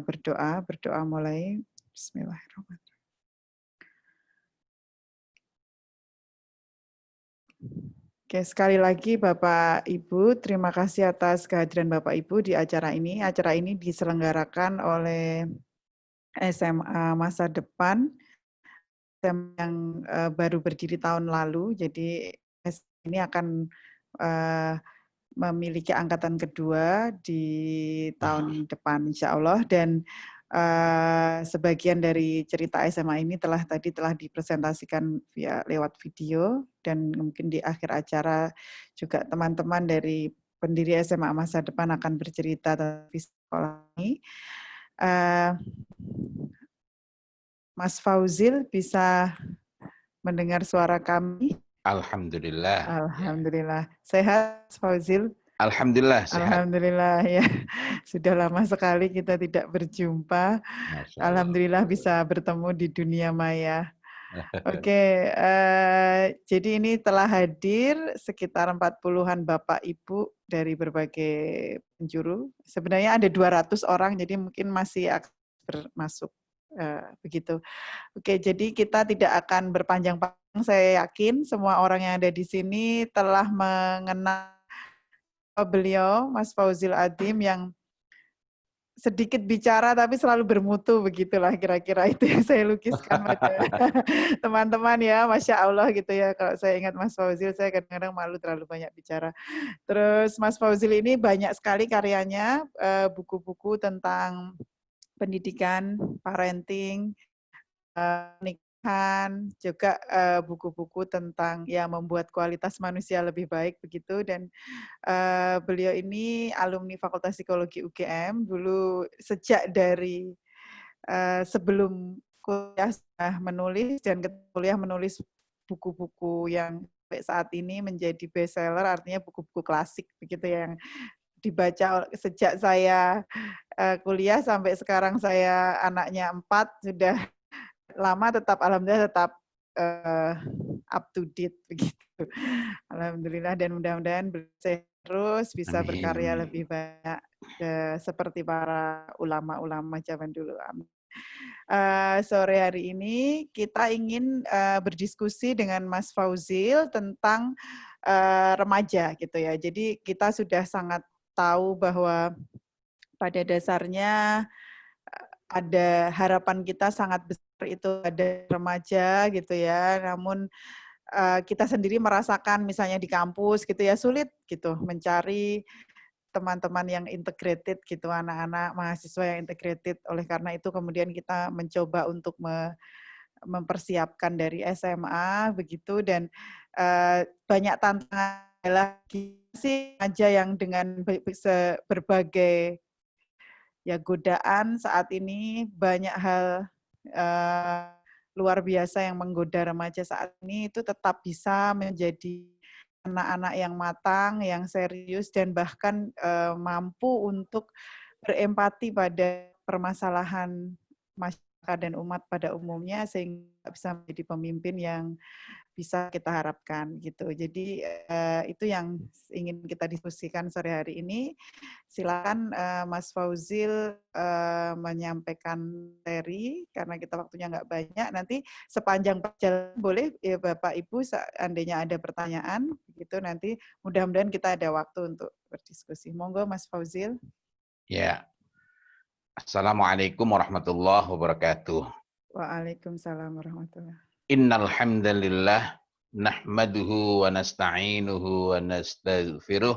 berdoa mulai. Bismillahirrahmanirrahim. Oke, sekali lagi Bapak Ibu, terima kasih atas kehadiran Bapak Ibu di acara ini. Acara ini diselenggarakan oleh SMA Masa Depan yang baru berdiri tahun lalu. Jadi ini akan memiliki angkatan kedua di tahun depan insya Allah, dan sebagian dari cerita SMA ini telah dipresentasikan lewat video, dan mungkin di akhir acara juga teman-teman dari pendiri SMA Masa Depan akan bercerita tentang sekolah ini. Mas Fauzil bisa mendengar suara kami? Alhamdulillah. Alhamdulillah. Sehat, Mas Fauzil? Alhamdulillah sehat. Alhamdulillah ya. Sudah lama sekali kita tidak berjumpa. Alhamdulillah bisa bertemu di dunia maya. Oke, jadi ini telah hadir sekitar 40-an Bapak Ibu dari berbagai penjuru. Sebenarnya ada 200 orang, jadi mungkin masih akan bermasuk begitu. Oke, jadi kita tidak akan berpanjang-panjang. Saya yakin semua orang yang ada di sini telah mengenal beliau, Mas Fauzil Adzim, yang sedikit bicara tapi selalu bermutu, begitulah kira-kira itu yang saya lukiskan pada teman-teman ya, Masya Allah gitu ya. Kalau saya ingat Mas Fauzil, saya kadang-kadang malu terlalu banyak bicara. Terus Mas Fauzil ini banyak sekali karyanya, buku-buku tentang pendidikan, parenting, pernikahan, juga buku-buku tentang ya membuat kualitas manusia lebih baik begitu. Dan beliau ini alumni Fakultas Psikologi UGM, dulu sejak dari sebelum kuliah sudah menulis, dan kuliah menulis buku-buku yang sampai saat ini menjadi bestseller, artinya buku-buku klasik begitu yang dibaca sejak saya kuliah sampai sekarang saya anaknya 4, sudah lama alhamdulillah tetap up to date begitu. Alhamdulillah, dan mudah-mudahan terus bisa berkarya lebih banyak seperti para ulama-ulama zaman dulu. Amin. Sore hari ini kita ingin berdiskusi dengan Mas Fauzil tentang remaja gitu ya. Jadi kita sudah sangat tahu bahwa pada dasarnya ada harapan kita sangat besar itu ada remaja gitu ya. Namun kita sendiri merasakan misalnya di kampus gitu ya, sulit gitu mencari teman-teman yang integrated gitu, anak-anak mahasiswa yang integrated. Oleh karena itu kemudian kita mencoba untuk mempersiapkan dari SMA begitu, dan banyak tantangan lagi sih aja yang dengan berbagai ya godaan saat ini, banyak hal luar biasa yang menggoda remaja saat ini, itu tetap bisa menjadi anak-anak yang matang, yang serius, dan bahkan mampu untuk berempati pada permasalahan masyarakat dan umat pada umumnya, sehingga bisa menjadi pemimpin yang bisa kita harapkan gitu. Jadi itu yang ingin kita diskusikan sore hari ini. Silakan Mas Fauzil menyampaikan materi, karena kita waktunya nggak banyak. Nanti sepanjang perjalanan boleh ya Bapak Ibu, seandainya ada pertanyaan begitu, nanti mudah-mudahan kita ada waktu untuk berdiskusi. Monggo Mas Fauzil. Ya. Assalamualaikum warahmatullahi wabarakatuh. Waalaikumsalam warahmatullahi wabarakatuh. Innal hamdalillah nahmaduhu wa nasta'inuhu wa nastaghfiruh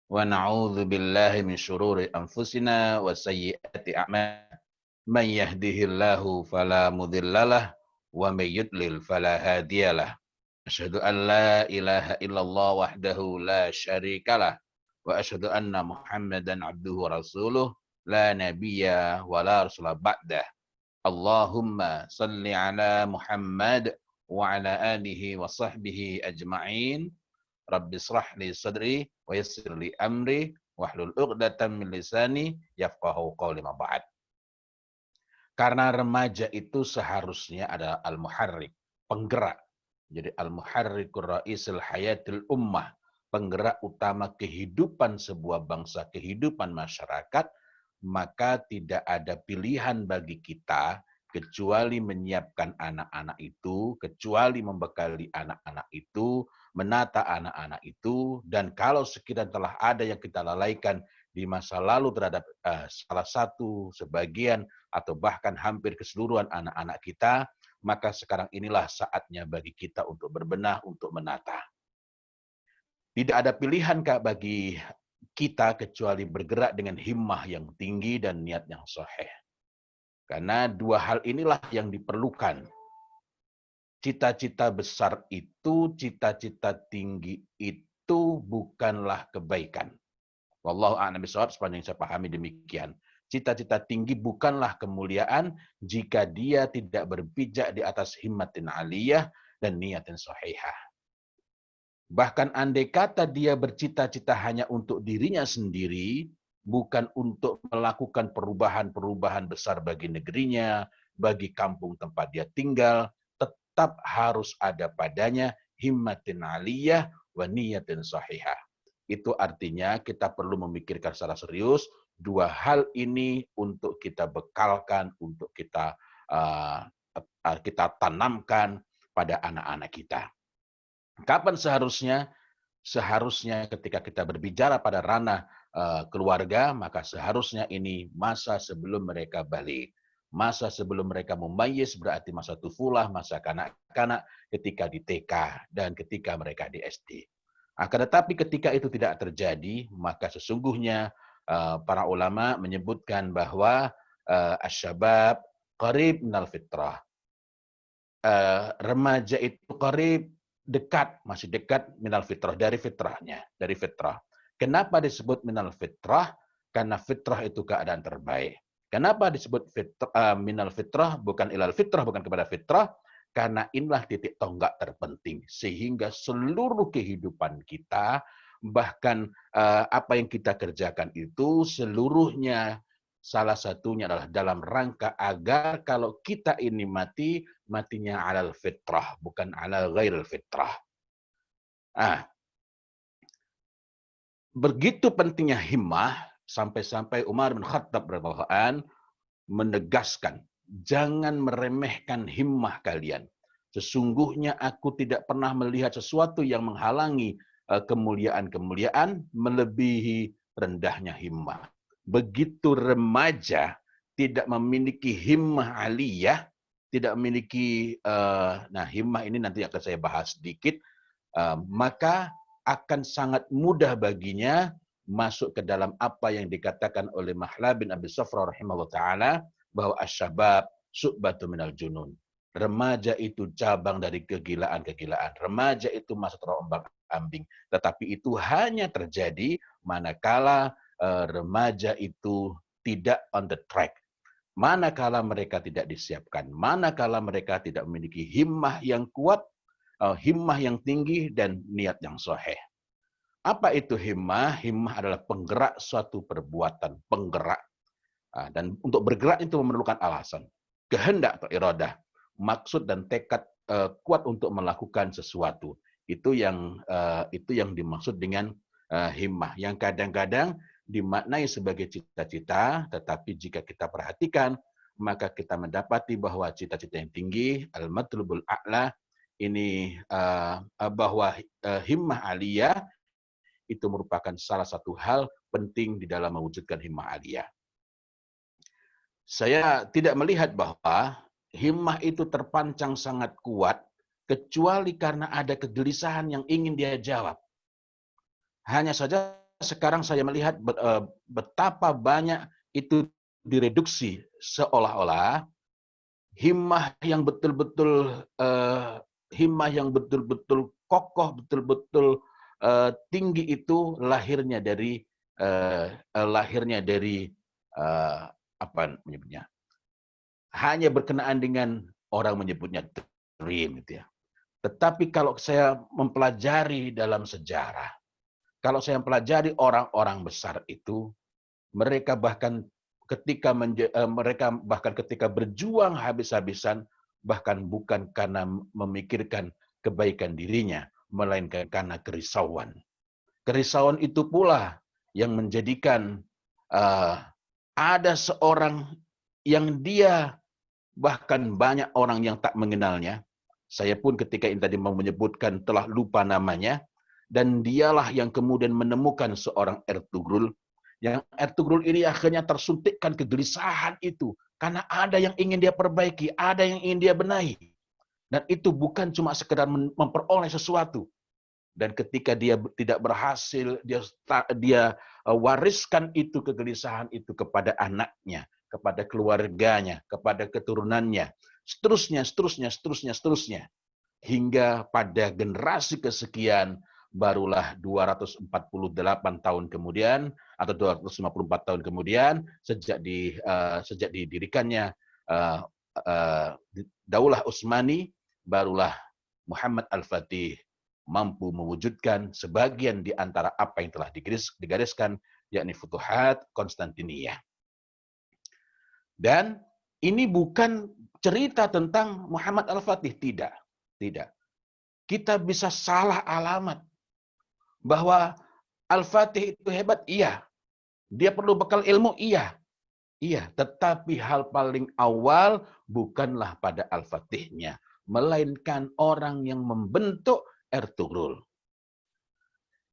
wa na'udzu billahi min syururi anfusina wa sayyiati a'malina. Man yahdihillahu fala mudhillalah wa may yudlil fala hadiyalah. Asyhadu an la ilaha illallah wahdahu la syarikalah wa asyhadu anna Muhammadan abduhu wa rasuluh la nabiyya wa la rasula ba'dah. Allahumma salli ala Muhammad wa ala alihi wa sahbihi ajma'in. Rabbi israh li sadri wa yassir li amri wahlul 'uqdatam min lisani yafqahu qawli ma ba'd. Karena remaja itu seharusnya adalah al-muharrik, penggerak. Jadi al-muharrikur ra'isul hayatil ummah, penggerak utama kehidupan sebuah bangsa, kehidupan masyarakat. maka tidak ada pilihan bagi kita kecuali menyiapkan anak-anak itu, kecuali membekali anak-anak itu, menata anak-anak itu, dan kalau sekiranya telah ada yang kita lalaikan di masa lalu terhadap salah satu, sebagian, atau bahkan hampir keseluruhan anak-anak kita, maka sekarang inilah saatnya bagi kita untuk berbenah, untuk menata. Tidak ada pilihan Kak bagi kita kecuali bergerak dengan himmah yang tinggi dan niat yang sahih. Karena dua hal inilah yang diperlukan. Cita-cita besar itu, cita-cita tinggi itu bukanlah kebaikan. Wallahu a'lam bishawab, sepanjang saya pahami demikian. Cita-cita tinggi bukanlah kemuliaan jika dia tidak berpijak di atas himmatin aliyah dan niatin sahihah. Bahkan andai kata dia bercita-cita hanya untuk dirinya sendiri, bukan untuk melakukan perubahan-perubahan besar bagi negerinya, bagi kampung tempat dia tinggal, tetap harus ada padanya himmatin aliyah wa niyatin sahihah. Itu artinya kita perlu memikirkan secara serius dua hal ini untuk kita bekalkan, untuk kita tanamkan pada anak-anak kita. Kapan seharusnya? Seharusnya ketika kita berbicara pada ranah keluarga, maka seharusnya ini masa sebelum mereka balik. Masa sebelum mereka mumayyiz berarti masa tufulah, masa kanak-kanak ketika di TK dan ketika mereka di SD. Akan tetapi ketika itu tidak terjadi, maka sesungguhnya para ulama menyebutkan bahwa asyabab qarib minal fitrah. Remaja itu qarib, dekat, masih dekat minal fitrah, dari fitrahnya, dari fitrah. Kenapa disebut minal fitrah? Karena fitrah itu keadaan terbaik. Kenapa disebut minal fitrah, bukan ilal fitrah, bukan kepada fitrah? Karena inilah titik tonggak terpenting. Sehingga seluruh kehidupan kita, bahkan apa yang kita kerjakan itu, seluruhnya salah satunya adalah dalam rangka agar kalau kita ini mati, matinya alal fitrah, bukan alal ghairil fitrah. Begitu pentingnya himmah, sampai-sampai Umar bin Khattab radhiyallahu anhu menegaskan, jangan meremehkan himmah kalian. Sesungguhnya aku tidak pernah melihat sesuatu yang menghalangi kemuliaan-kemuliaan melebihi rendahnya himmah. Begitu remaja tidak memiliki himmah aliyah, tidak memiliki, himmah ini nanti akan saya bahas sedikit, maka akan sangat mudah baginya masuk ke dalam apa yang dikatakan oleh Mahla bin Abi Safra rahimahullah ta'ala, bahwa asyabab su'batu minal junun. Remaja itu cabang dari kegilaan-kegilaan. Remaja itu masa terombang-ambing. Tetapi itu hanya terjadi manakala remaja itu tidak on the track. Manakala mereka tidak disiapkan. Manakala mereka tidak memiliki himmah yang kuat, himmah yang tinggi, dan niat yang sahih. Apa itu himmah? Himmah adalah penggerak suatu perbuatan, penggerak. Dan untuk bergerak itu memerlukan alasan, kehendak atau iradah, maksud dan tekad kuat untuk melakukan sesuatu. Itu yang dimaksud dengan himmah, yang kadang-kadang dimaknai sebagai cita-cita, tetapi jika kita perhatikan, maka kita mendapati bahwa cita-cita yang tinggi, al-matlubul a'la, ini bahwa himmah aliyah itu merupakan salah satu hal penting di dalam mewujudkan himmah aliyah. Saya tidak melihat bahwa himmah itu terpancang sangat kuat kecuali karena ada kegelisahan yang ingin dia jawab. Hanya saja sekarang saya melihat betapa banyak itu direduksi seolah-olah himmah yang betul-betul kokoh, betul-betul tinggi itu lahirnya dari apa menyebutnya? Hanya berkenaan dengan orang menyebutnya dream gitu ya. Tetapi kalau saya mempelajari dalam sejarah, kalau saya mempelajari orang-orang besar itu, mereka bahkan ketika berjuang habis-habisan, bahkan bukan karena memikirkan kebaikan dirinya, melainkan karena kerisauan. Kerisauan itu pula yang menjadikan ada seorang yang dia bahkan banyak orang yang tak mengenalnya. Saya pun ketika ini tadi mau menyebutkan telah lupa namanya. Dan dialah yang kemudian menemukan seorang Ertugrul. Yang Ertugrul ini akhirnya tersuntikkan kegelisahan itu. Karena ada yang ingin dia perbaiki, ada yang ingin dia benahi. Dan itu bukan cuma sekedar memperoleh sesuatu. Dan ketika dia tidak berhasil, dia wariskan itu kegelisahan itu kepada anaknya, kepada keluarganya, kepada keturunannya, seterusnya. Hingga pada generasi kesekian, barulah 248 tahun kemudian, atau 254 tahun kemudian, sejak didirikannya Daulah Utsmani, barulah Muhammad Al-Fatih mampu mewujudkan sebagian di antara apa yang telah digariskan, yakni Futuhat Konstantinia. Dan ini bukan cerita tentang Muhammad Al-Fatih, tidak. Kita bisa salah alamat. Bahwa Al-Fatih itu hebat, iya. Dia perlu bekal ilmu, iya. Tetapi hal paling awal bukanlah pada Al-Fatihnya, melainkan orang yang membentuk Ertugrul.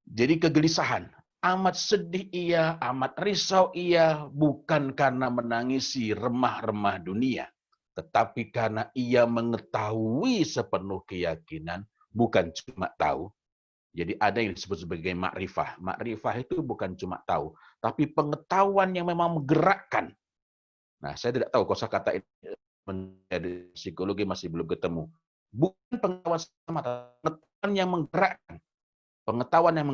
Jadi kegelisahan, amat sedih ia, amat risau ia, bukan karena menangisi remah-remah dunia, tetapi karena ia mengetahui sepenuh keyakinan, bukan cuma tahu. Jadi ada yang disebut sebagai makrifah. Makrifah itu bukan cuma tahu, tapi pengetahuan yang memang menggerakkan. Nah, saya tidak tahu kosakata ini menjadi psikologi masih belum ketemu. Bukan pengetahuan semata, pengetahuan yang menggerakkan. Pengetahuan yang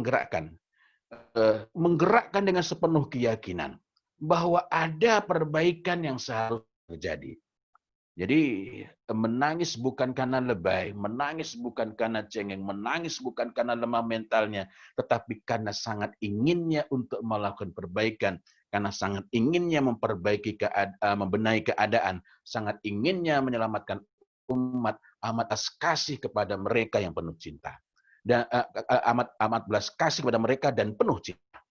menggerakkan dengan sepenuh keyakinan bahwa ada perbaikan yang seharusnya terjadi. Jadi menangis bukan karena lebay, menangis bukan karena cengeng, menangis bukan karena lemah mentalnya, tetapi karena sangat inginnya untuk melakukan perbaikan, karena sangat inginnya membenahi keadaan, sangat inginnya menyelamatkan umat, amat kasih kepada mereka yang penuh cinta. Dan amat belas kasih kepada mereka dan penuh cinta.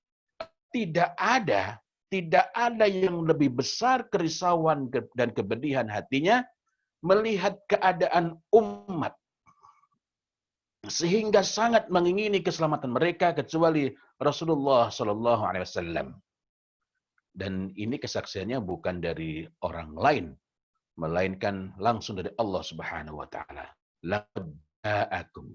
Tidak ada yang lebih besar kerisauan dan kepedihan hatinya melihat keadaan umat sehingga sangat mengingini keselamatan mereka kecuali Rasulullah Shallallahu Alaihi Wasallam. Dan ini kesaksiannya bukan dari orang lain, melainkan langsung dari Allah Subhanahu Wa Taala. Laqad ja'akum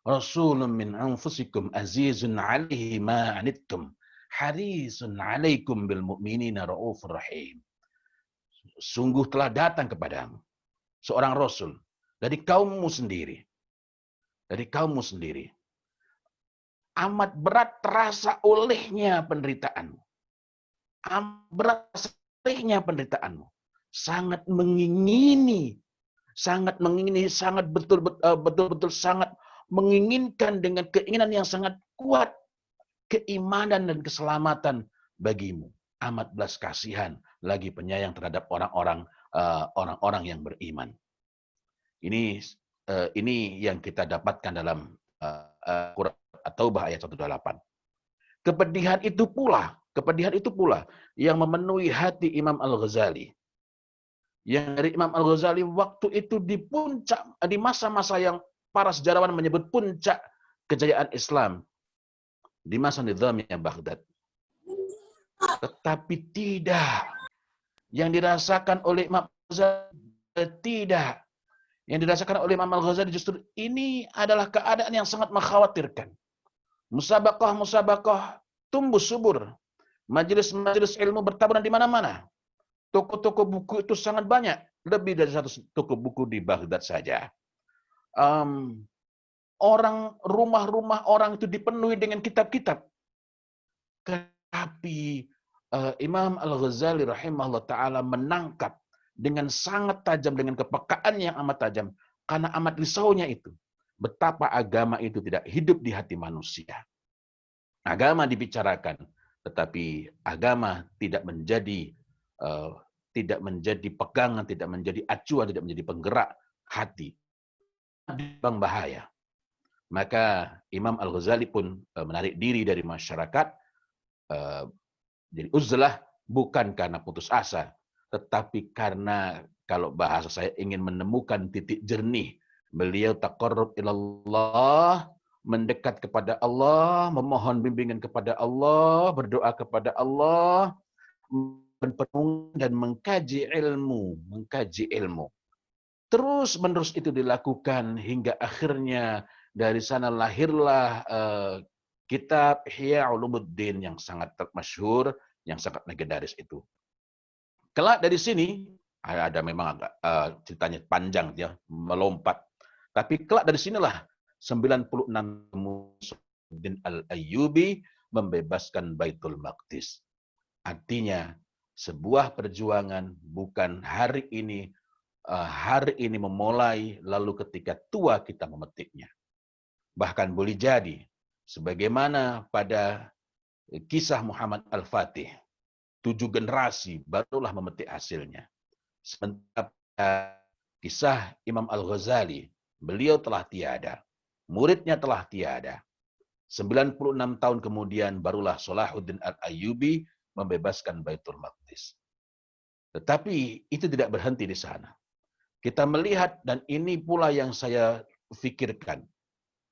Rasulun min anfusikum azizun 'alaihi ma 'anittum harisun 'alaikum bil mu'minina raufur rahim. Sungguh telah datang kepadamu seorang rasul dari kaummu sendiri. Amat berat terasa olehnya penderitaanmu. Sangat mengingini, sangat betul-betul sangat menginginkan dengan keinginan yang sangat kuat keimanan dan keselamatan bagimu. Amat belas kasihan lagi penyayang terhadap orang-orang yang beriman. Ini yang kita dapatkan dalam Quran At-Taubah ayat 128. Kepedihan itu pula yang memenuhi hati Imam Al-Ghazali. Yang dari Imam Al-Ghazali waktu itu di puncak, di masa-masa yang para sejarawan menyebut puncak kejayaan Islam, di masa nizamnya Baghdad. Tetapi tidak. Yang dirasakan oleh Imam Al-Ghazali tidak. Yang dirasakan oleh Imam Al-Ghazali justru ini adalah keadaan yang sangat mengkhawatirkan. Musabaqah tumbuh subur. Majelis-majelis ilmu bertaburan di mana-mana. Toko-toko buku itu sangat banyak. Lebih dari 100 toko buku di Baghdad saja. Rumah-rumah orang itu dipenuhi dengan kitab-kitab. Tetapi Imam Al-Ghazali rahimahullah ta'ala menangkap dengan sangat tajam, dengan kepekaan yang amat tajam, karena amat risaunya itu. Betapa agama itu tidak hidup di hati manusia. Agama dibicarakan, tetapi agama tidak menjadi pegangan, tidak menjadi acuan, tidak menjadi penggerak hati. Bang bahaya. Maka Imam Al-Ghazali pun menarik diri dari masyarakat, jadi uzlah, bukan karena putus asa, tetapi karena kalau bahasa saya ingin menemukan titik jernih. Beliau taqarrub ilallah, mendekat kepada Allah, memohon bimbingan kepada Allah, berdoa kepada Allah, berperenung dan mengkaji ilmu. Terus menerus itu dilakukan hingga akhirnya dari sana lahirlah kitab Ihya Ulumuddin yang sangat masyhur, yang sangat legendaris itu. Kelak dari sini ada memang agak ceritanya panjang ya, melompat. Tapi kelak dari sinilah 96 Musaddin Al-Ayyubi membebaskan Baitul Maqdis. Artinya sebuah perjuangan bukan hari ini memulai, lalu ketika tua kita memetiknya. Bahkan boleh jadi, sebagaimana pada kisah Muhammad Al-Fatih, 7 generasi barulah memetik hasilnya. Sementara kisah Imam Al-Ghazali, beliau telah tiada, muridnya telah tiada. 96 tahun kemudian barulah Salahuddin Al-Ayyubi membebaskan Baitul Maqdis. Tetapi itu tidak berhenti di sana. Kita melihat, dan ini pula yang saya pikirkan.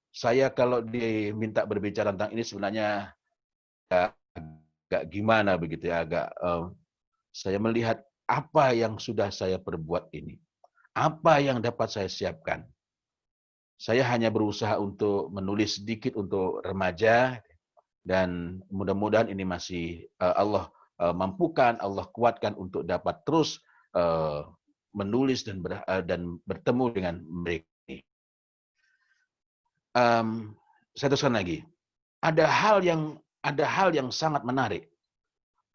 Saya kalau diminta berbicara tentang ini sebenarnya agak gimana begitu ya, saya melihat apa yang sudah saya perbuat ini. Apa yang dapat saya siapkan. Saya hanya berusaha untuk menulis sedikit untuk remaja, dan mudah-mudahan ini masih Allah mampukan, Allah kuatkan untuk dapat terus menulis dan bertemu dengan mereka. Saya teruskan lagi. Ada hal yang sangat menarik.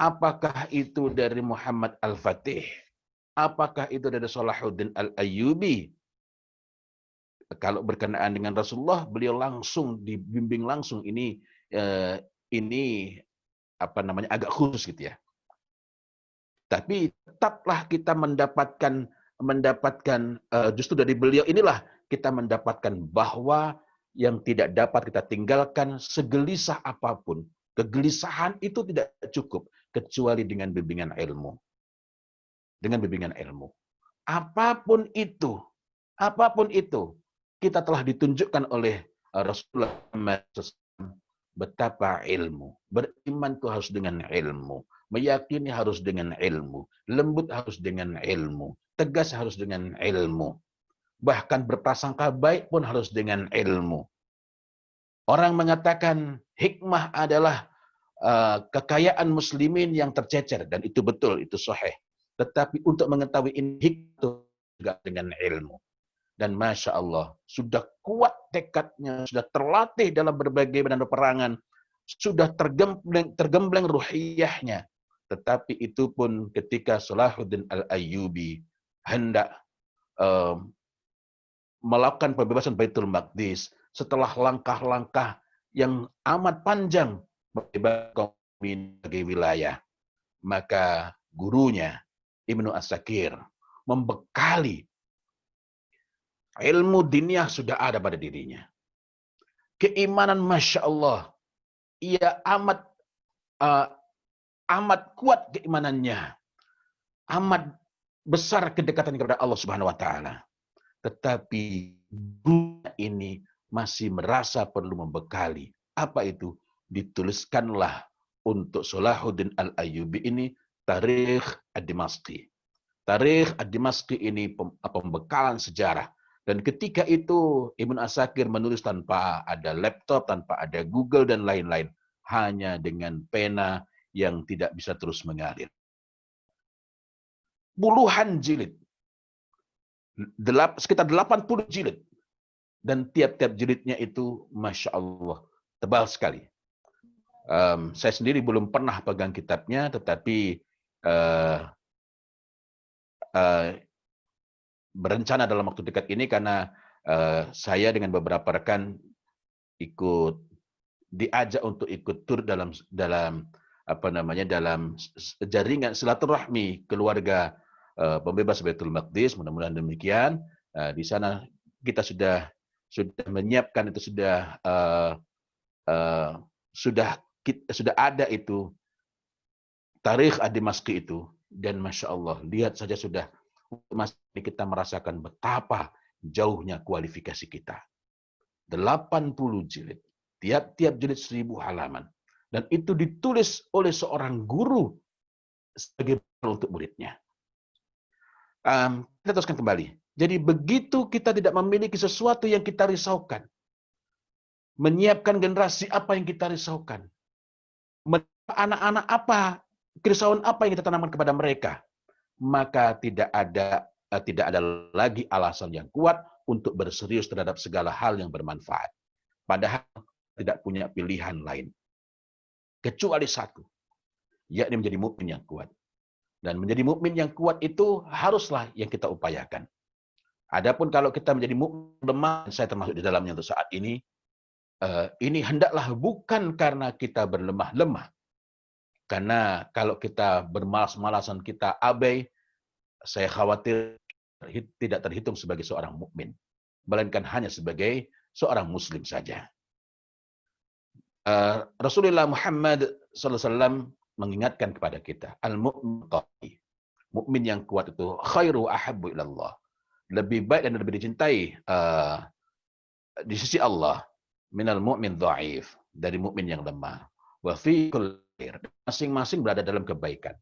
Apakah itu dari Muhammad Al-Fatih? Apakah itu dari Salahuddin Al-Ayyubi? Kalau berkenaan dengan Rasulullah, beliau langsung dibimbing langsung. Ini apa namanya, agak khusus gitu ya. Tapi tetaplah kita mendapatkan justru dari beliau inilah kita mendapatkan bahwa yang tidak dapat kita tinggalkan segelisah apapun. Kegelisahan itu tidak cukup kecuali dengan bimbingan ilmu. Dengan bimbingan ilmu. Apapun itu, kita telah ditunjukkan oleh Rasulullah betapa ilmu. Beriman itu harus dengan ilmu. Meyakini harus dengan ilmu. Lembut harus dengan ilmu. Tegas harus dengan ilmu. Bahkan berprasangka baik pun harus dengan ilmu. Orang mengatakan hikmah adalah kekayaan muslimin yang tercecer. Dan itu betul, itu sahih. Tetapi untuk mengetahui ini hikmah juga dengan ilmu. Dan Masya Allah, sudah kuat tekadnya, sudah terlatih dalam berbagai medan peperangan, sudah tergembleng ruhiyahnya. Tetapi itu pun ketika Salahuddin Al-Ayyubi hendak melakukan pembebasan Baitul Maqdis, setelah langkah-langkah yang amat panjang membebaskan berbagai wilayah, maka gurunya Ibnu Asakir membekali ilmu diniyah sudah ada pada dirinya. Keimanan Masya Allah. Ia amat kuat keimanannya. Amat besar kedekatan kepada Allah Subhanahu wa taala. Tetapi dunia ini masih merasa perlu membekali. Apa itu? Dituliskanlah untuk Salahuddin Al-Ayyubi ini Tarikh Ad-Dimashqi. Tarikh Ad-Dimashqi ini pembekalan sejarah. Dan ketika itu Ibnu Asakir menulis tanpa ada laptop, tanpa ada Google dan lain-lain. Hanya dengan pena yang tidak bisa terus mengalir. Puluhan jilid. Sekitar 80 jilid. Dan tiap-tiap jilidnya itu Masya Allah tebal sekali. Saya sendiri belum pernah pegang kitabnya, tetapi berencana dalam waktu dekat ini karena saya dengan beberapa rekan diajak untuk ikut tur dalam jaringan silaturahmi keluarga pembebas Baitul Maqdis. Mudah-mudahan demikian. Di sana kita sudah menyiapkan itu, sudah ada itu Tarikh ad-Dimashqi itu, dan Masya Allah, lihat saja sudah masih kita merasakan betapa jauhnya kualifikasi kita. 80 jilid. Tiap-tiap jilid 1000 halaman. Dan itu ditulis oleh seorang guru sebagai untuk muridnya. Kita teruskan kembali. Jadi begitu kita tidak memiliki sesuatu yang kita risaukan, menyiapkan generasi apa yang kita risaukan, anak-anak apa, kerisauan apa yang kita tanamkan kepada mereka, maka tidak ada lagi alasan yang kuat untuk berserius terhadap segala hal yang bermanfaat. Padahal tidak punya pilihan lain kecuali satu, yakni menjadi mukmin yang kuat. Dan menjadi mukmin yang kuat itu haruslah yang kita upayakan. Adapun kalau kita menjadi mukmin lemah, saya termasuk di dalamnya untuk saat ini hendaklah bukan karena kita berlemah-lemah. Karena kalau kita bermalas-malasan, kita abai, saya khawatir tidak terhitung sebagai seorang mukmin, melainkan hanya sebagai seorang muslim saja. Rasulullah Muhammad SAW mengingatkan kepada kita, al-mu'min qawi. Mukmin yang kuat itu khairu ahabbu ilallah. Lebih baik dan lebih dicintai di sisi Allah minal mu'min dhaif, dari mukmin yang lemah. Wa fi kulli khair, masing-masing berada dalam kebaikan.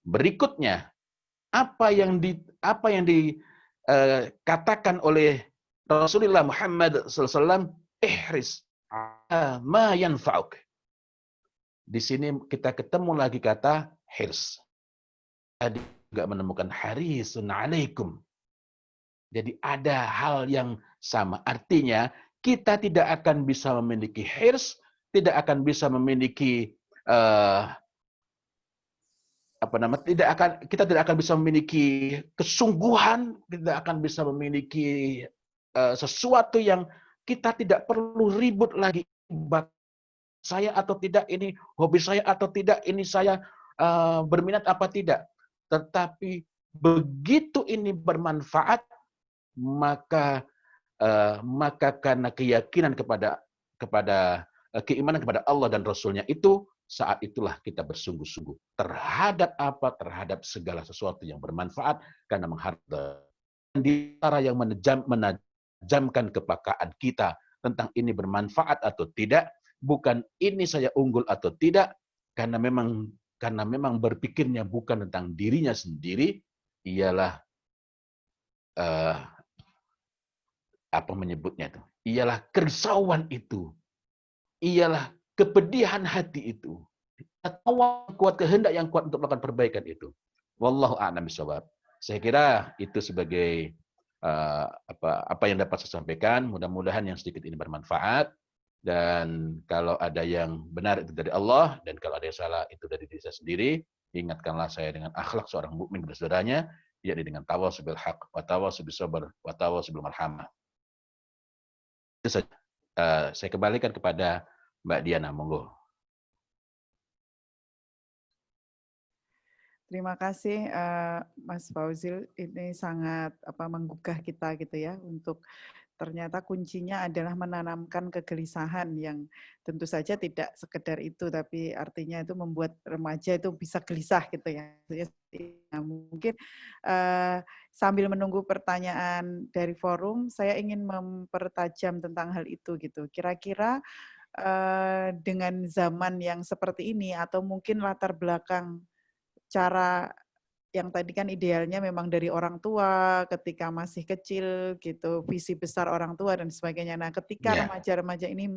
Berikutnya, apa yang dikatakan oleh Rasulullah Muhammad SAW, ihris ma yanfa'uk. Di sini kita ketemu lagi kata hirs. Tadi juga menemukan harisun alaikum. Jadi ada hal yang sama. Artinya kita tidak akan bisa memiliki hirs, tidak akan bisa memiliki kita tidak akan bisa memiliki kesungguhan, tidak akan bisa memiliki sesuatu yang kita tidak perlu ribut lagi. Saya atau tidak, ini hobi saya atau tidak, ini saya berminat apa tidak. Tetapi begitu ini bermanfaat, maka karena keyakinan kepada keimanan kepada Allah dan Rasulnya itu, saat itulah kita bersungguh-sungguh terhadap terhadap segala sesuatu yang bermanfaat, karena menghargai di antara yang menajamkan kepekaan kita tentang ini bermanfaat atau tidak, bukan ini saya unggul atau tidak, karena memang berpikirnya bukan tentang dirinya sendiri, ialah apa menyebutnya itu? Ialah kerisauan itu, ialah kepedihan hati itu, atau kuat kehendak yang kuat untuk melakukan perbaikan itu. Wallahu a'lam bishawab. Saya kira itu sebagai apa yang dapat saya sampaikan. Mudah-mudahan yang sedikit ini bermanfaat. Dan kalau ada yang benar itu dari Allah, dan kalau ada yang salah itu dari diri saya sendiri. Ingatkanlah saya dengan akhlak seorang mukmin kepada saudaranya, yakni dengan tawassul bil haq, wa tawassul bis sabr, wa tawassul bil marhamah. Itu saja. Saya kembalikan kepada Mbak Diana, monggo. Terima kasih Mas Fauzil, ini sangat menggugah kita gitu ya, untuk ternyata kuncinya adalah menanamkan kegelisahan yang tentu saja tidak sekedar itu, tapi artinya itu membuat remaja itu bisa gelisah gitu ya. Nah, mungkin sambil menunggu pertanyaan dari forum, saya ingin mempertajam tentang hal itu gitu. Kira-kira dengan zaman yang seperti ini, atau mungkin latar belakang cara yang tadi kan idealnya memang dari orang tua ketika masih kecil gitu, visi besar orang tua dan sebagainya. Nah, ketika remaja-remaja ini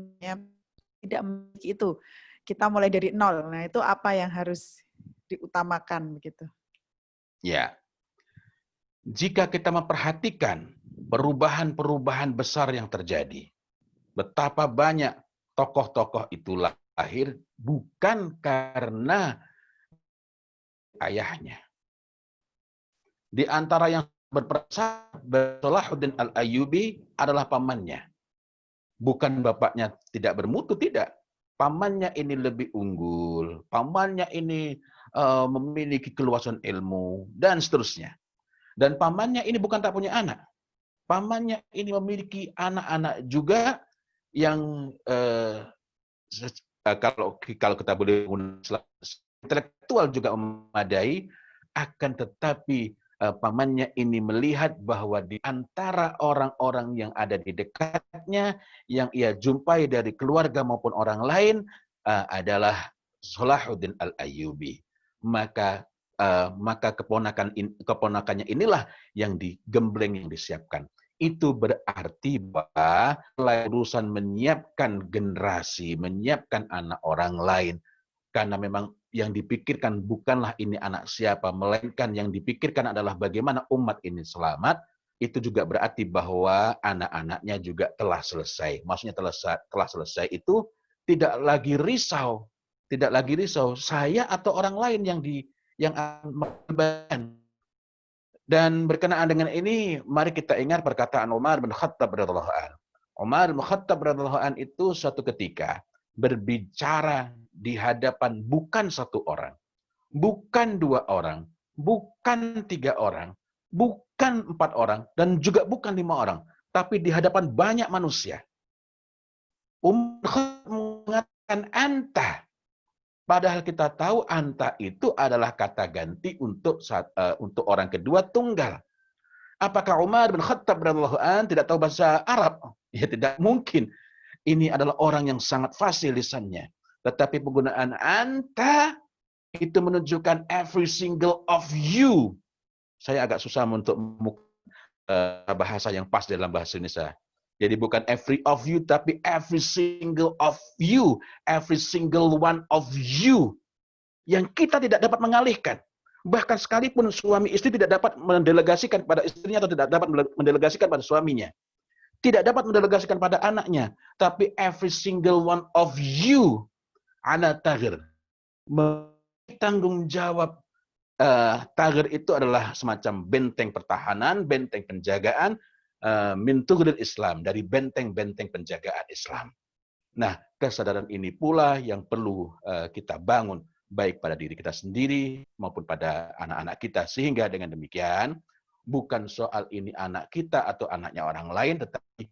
tidak memiliki itu, kita mulai dari nol. Nah, itu apa yang harus diutamakan begitu? Ya. Jika kita memperhatikan perubahan-perubahan besar yang terjadi, betapa banyak tokoh-tokoh itu lahir bukan karena ayahnya. Di antara yang berprestasi, Salahuddin Al-Ayyubi adalah pamannya. Bukan bapaknya tidak bermutu, tidak. Pamannya ini lebih unggul, pamannya ini memiliki keluasan ilmu, dan seterusnya. Dan pamannya ini bukan tak punya anak. Pamannya ini memiliki anak-anak juga yang kalau kita boleh intelektual juga memadai, akan tetapi pamannya ini melihat bahwa di antara orang-orang yang ada di dekatnya, yang ia jumpai dari keluarga maupun orang lain, adalah Salahuddin Al-Ayyubi. Maka keponakannya inilah yang digembleng, yang disiapkan. Itu berarti bahwa urusan menyiapkan generasi, menyiapkan anak orang lain, karena memang yang dipikirkan bukanlah ini anak siapa, melainkan yang dipikirkan adalah bagaimana umat ini selamat. Itu juga berarti bahwa anak-anaknya juga telah selesai. Maksudnya telah selesai itu tidak lagi risau, saya atau orang lain yang akan mengembangkan. Dan berkenaan dengan ini, mari kita ingat perkataan Umar bin Khattab radhiyallahu anhu. Umar bin Khattab radhiyallahu anhu itu suatu ketika berbicara di hadapan bukan satu orang, bukan dua orang, bukan tiga orang, bukan empat orang, dan juga bukan lima orang, tapi di hadapan banyak manusia. Umar bin Khattab mengatakan anta. Padahal kita tahu anta itu adalah kata ganti untuk orang kedua tunggal. Apakah Umar bin Khattab radhiyallahu anhu tidak tahu bahasa Arab? Ya tidak mungkin. Ini adalah orang yang sangat fasih lisannya. Tetapi penggunaan anta itu menunjukkan every single of you. Saya agak susah untuk bahasa yang pas dalam bahasa Indonesia. Jadi bukan every of you, tapi every single of you. Every single one of you. Yang kita tidak dapat mengalihkan. Bahkan sekalipun suami istri tidak dapat mendelegasikan kepada istrinya atau tidak dapat mendelegasikan pada suaminya. Tidak dapat mendelegasikan pada anaknya. Tapi every single one of you. Ana tagir. Tanggung jawab. Tagir itu adalah semacam benteng pertahanan, benteng penjagaan. Min tughril Islam, dari benteng-benteng penjagaan Islam. Nah, kesadaran ini pula yang perlu kita bangun, baik pada diri kita sendiri maupun pada anak-anak kita. Sehingga dengan demikian, bukan soal ini anak kita atau anaknya orang lain, tetapi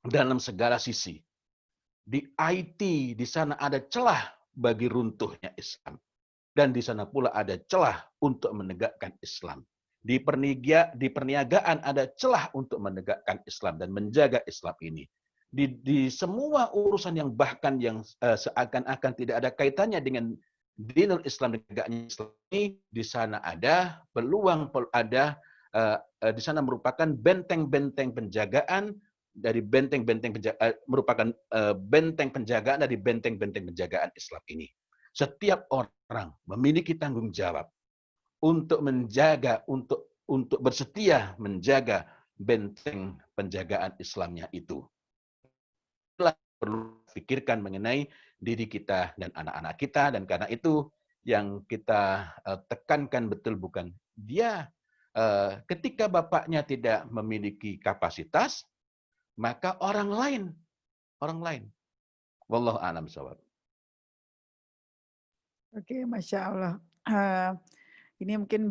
dalam segala sisi. Di IT, di sana ada celah bagi runtuhnya Islam. Dan di sana pula ada celah untuk menegakkan Islam. Di perniagaan ada celah untuk menegakkan Islam dan menjaga Islam ini. Di semua urusan yang bahkan yang seakan-akan tidak ada kaitannya dengan dinul Islam, tegaknya Islam ini, di sana ada peluang, di sana merupakan benteng-benteng penjagaan dari merupakan benteng penjagaan dari benteng-benteng penjagaan Islam ini. Setiap orang memiliki tanggung jawab untuk menjaga, untuk bersetia menjaga benteng penjagaan Islamnya itu. Perlu pikirkan mengenai diri kita dan anak-anak kita, dan karena itu yang kita tekankan betul bukan dia ketika bapaknya tidak memiliki kapasitas, maka orang lain. Wallahu a'lam bishawab. Oke, Masya Allah. Ini mungkin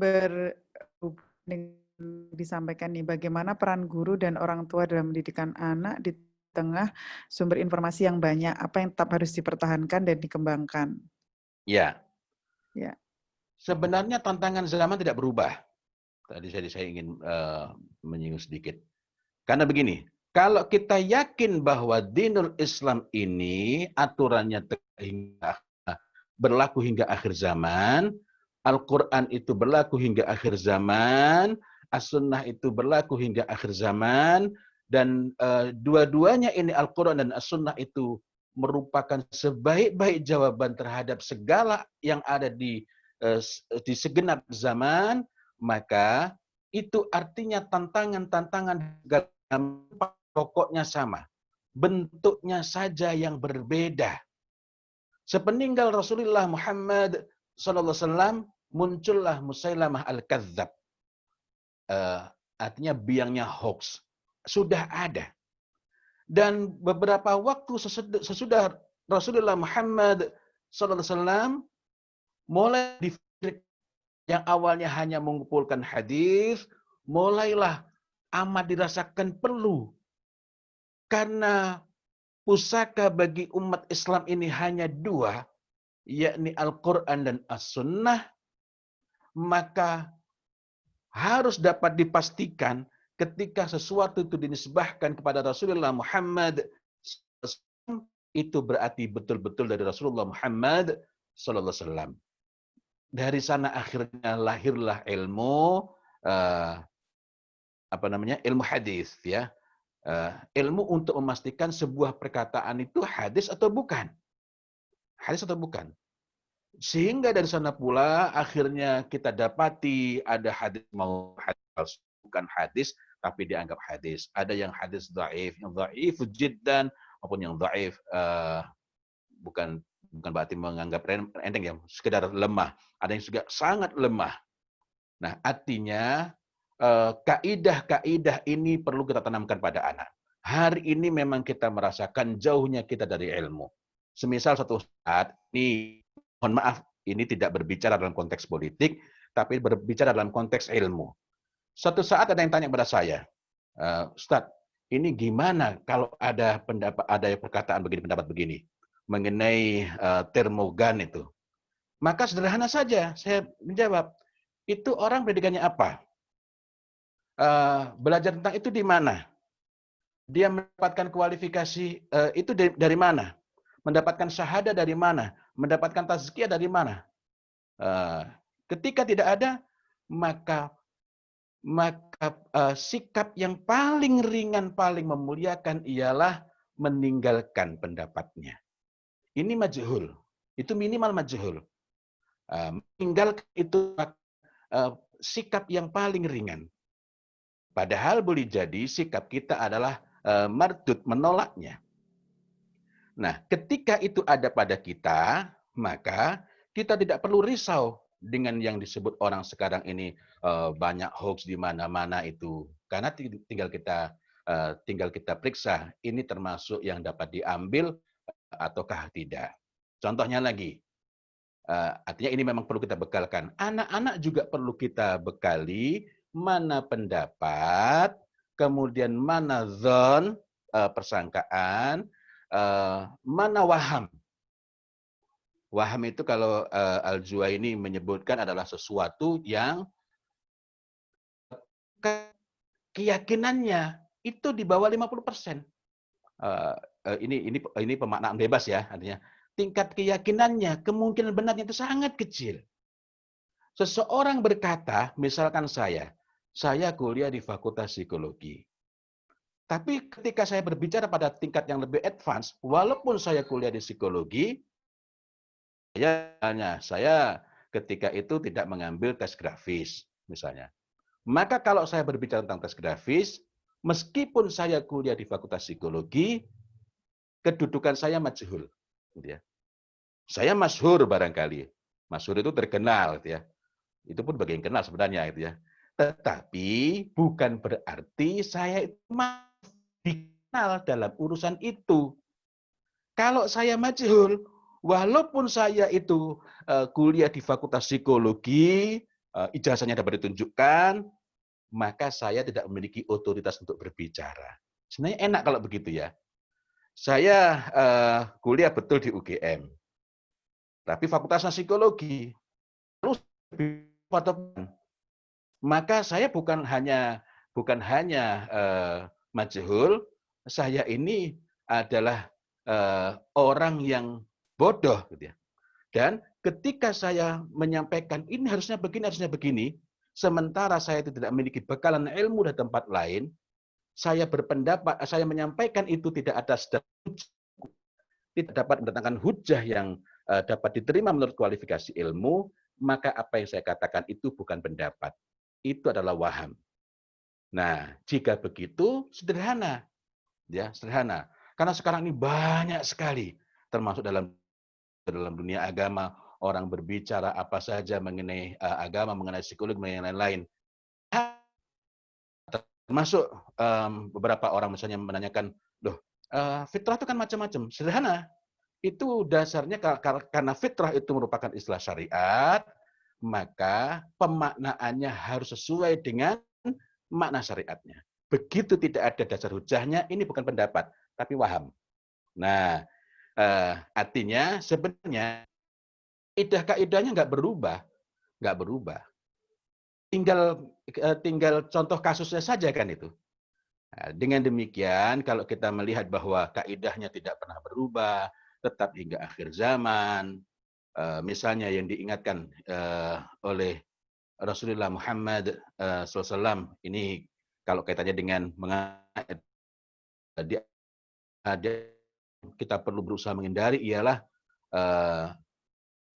disampaikan nih, bagaimana peran guru dan orang tua dalam mendidikan anak di tengah sumber informasi yang banyak, apa yang tetap harus dipertahankan dan dikembangkan? Ya. Ya. Sebenarnya tantangan zaman tidak berubah. Tadi saya ingin menyinggung sedikit. Karena begini, kalau kita yakin bahwa dinul Islam ini aturannya berlaku hingga akhir zaman, Al-Quran itu berlaku hingga akhir zaman, As-Sunnah itu berlaku hingga akhir zaman, dan dua-duanya ini Al-Quran dan As-Sunnah itu merupakan sebaik-baik jawaban terhadap segala yang ada di segenap zaman, maka itu artinya tantangan-tantangan pokoknya sama. Bentuknya saja yang berbeda. Sepeninggal Rasulullah Muhammad SAW, muncullah Musailamah Al-Kadzab. Artinya biangnya hoax. Sudah ada. Dan beberapa waktu sesudah Rasulullah Muhammad SAW mulai yang awalnya hanya mengumpulkan hadis, mulailah amat dirasakan perlu. Karena pusaka bagi umat Islam ini hanya dua, yakni Al-Quran dan As-Sunnah, maka harus dapat dipastikan ketika sesuatu itu dinisbahkan kepada Rasulullah Muhammad SAW, itu berarti betul-betul dari Rasulullah Muhammad sallallahu alaihi wasallam. Dari sana akhirnya lahirlah ilmu ilmu hadis ya. Ilmu untuk memastikan sebuah perkataan itu hadis atau bukan. Hadis atau bukan. Sehingga dari sana pula akhirnya kita dapati ada hadis mau hadis palsu, bukan hadis tapi dianggap hadis. Ada yang hadis dhaif, yang dhaif jiddan maupun yang dhaif bukan bukan berarti menganggap enteng ya, sekedar lemah. Ada yang juga sangat lemah. Nah, artinya kaidah-kaidah ini perlu kita tanamkan pada anak. Hari ini memang kita merasakan jauhnya kita dari ilmu. Semisal suatu saat ini, mohon maaf, ini tidak berbicara dalam konteks politik, tapi berbicara dalam konteks ilmu. Suatu saat ada yang tanya kepada saya, Ustadz, ini gimana kalau ada perkataan begini, pendapat begini mengenai termogan itu? Maka sederhana saja, saya menjawab, itu orang pendidikannya apa? Belajar tentang itu di mana? Dia mendapatkan kualifikasi itu dari mana? Mendapatkan syahadah dari mana? Mendapatkan tazkiyah dari mana? Ketika tidak ada, maka sikap yang paling ringan, paling memuliakan ialah meninggalkan pendapatnya. Ini majhul. Itu minimal majhul. Meninggalkan itu sikap yang paling ringan. Padahal boleh jadi sikap kita adalah mardud, menolaknya. Nah, ketika itu ada pada kita, maka kita tidak perlu risau dengan yang disebut orang sekarang ini banyak hoax di mana-mana itu. Karena tinggal kita periksa, ini termasuk yang dapat diambil ataukah tidak. Contohnya lagi, artinya ini memang perlu kita bekalkan. Anak-anak juga perlu kita bekali mana pendapat, kemudian mana zon, persangkaan, mana waham. Waham itu kalau Al-Juwaini menyebutkan adalah sesuatu yang keyakinannya itu di bawah 50%. Ini pemaknaan bebas ya, artinya tingkat keyakinannya, kemungkinan benarnya itu sangat kecil. Seseorang berkata, misalkan saya kuliah di Fakultas Psikologi. Tapi ketika saya berbicara pada tingkat yang lebih advance, walaupun saya kuliah di psikologi, saya ketika itu tidak mengambil tes grafis, misalnya. Maka kalau saya berbicara tentang tes grafis, meskipun saya kuliah di Fakultas Psikologi, kedudukan saya majhul. Gitu ya. Saya masyhur barangkali. Masyhur itu terkenal. Gitu ya. Itu pun bagian kenal sebenarnya. Gitu ya. Tetapi bukan berarti saya itu dikenal dalam urusan itu. Kalau saya majhul, walaupun saya itu kuliah di Fakultas Psikologi, ijazahnya dapat ditunjukkan, maka saya tidak memiliki otoritas untuk berbicara. Sebenarnya enak kalau begitu ya. Saya kuliah betul di UGM, tapi Fakultasnya Psikologi. Terus maka saya bukan hanya majhul, saya ini adalah orang yang bodoh, gitu ya. Dan ketika saya menyampaikan ini harusnya begini, sementara saya tidak memiliki bekalan ilmu dari tempat lain, saya berpendapat, saya menyampaikan itu tidak atas tidak dapat mendatangkan hujah yang dapat diterima menurut kualifikasi ilmu, maka apa yang saya katakan itu bukan pendapat. Itu adalah waham. Nah, jika begitu sederhana. Ya, sederhana. Karena sekarang ini banyak sekali termasuk dalam dunia agama orang berbicara apa saja mengenai agama, mengenai psikologi, mengenai lain-lain. Termasuk beberapa orang misalnya menanyakan, loh, fitrah itu kan macam-macam. Sederhana. Itu dasarnya karena fitrah itu merupakan istilah syariat, maka pemaknaannya harus sesuai dengan makna syariatnya. Begitu tidak ada dasar hujahnya, ini bukan pendapat, tapi waham. Nah, artinya sebenarnya kaidah-kaidahnya nggak berubah, nggak berubah. Tinggal contoh kasusnya saja kan itu. Nah, dengan demikian, kalau kita melihat bahwa kaidahnya tidak pernah berubah, tetap hingga akhir zaman, misalnya yang diingatkan oleh Rasulullah Muhammad SAW, ini kalau kaitannya dengan kita perlu berusaha menghindari ialah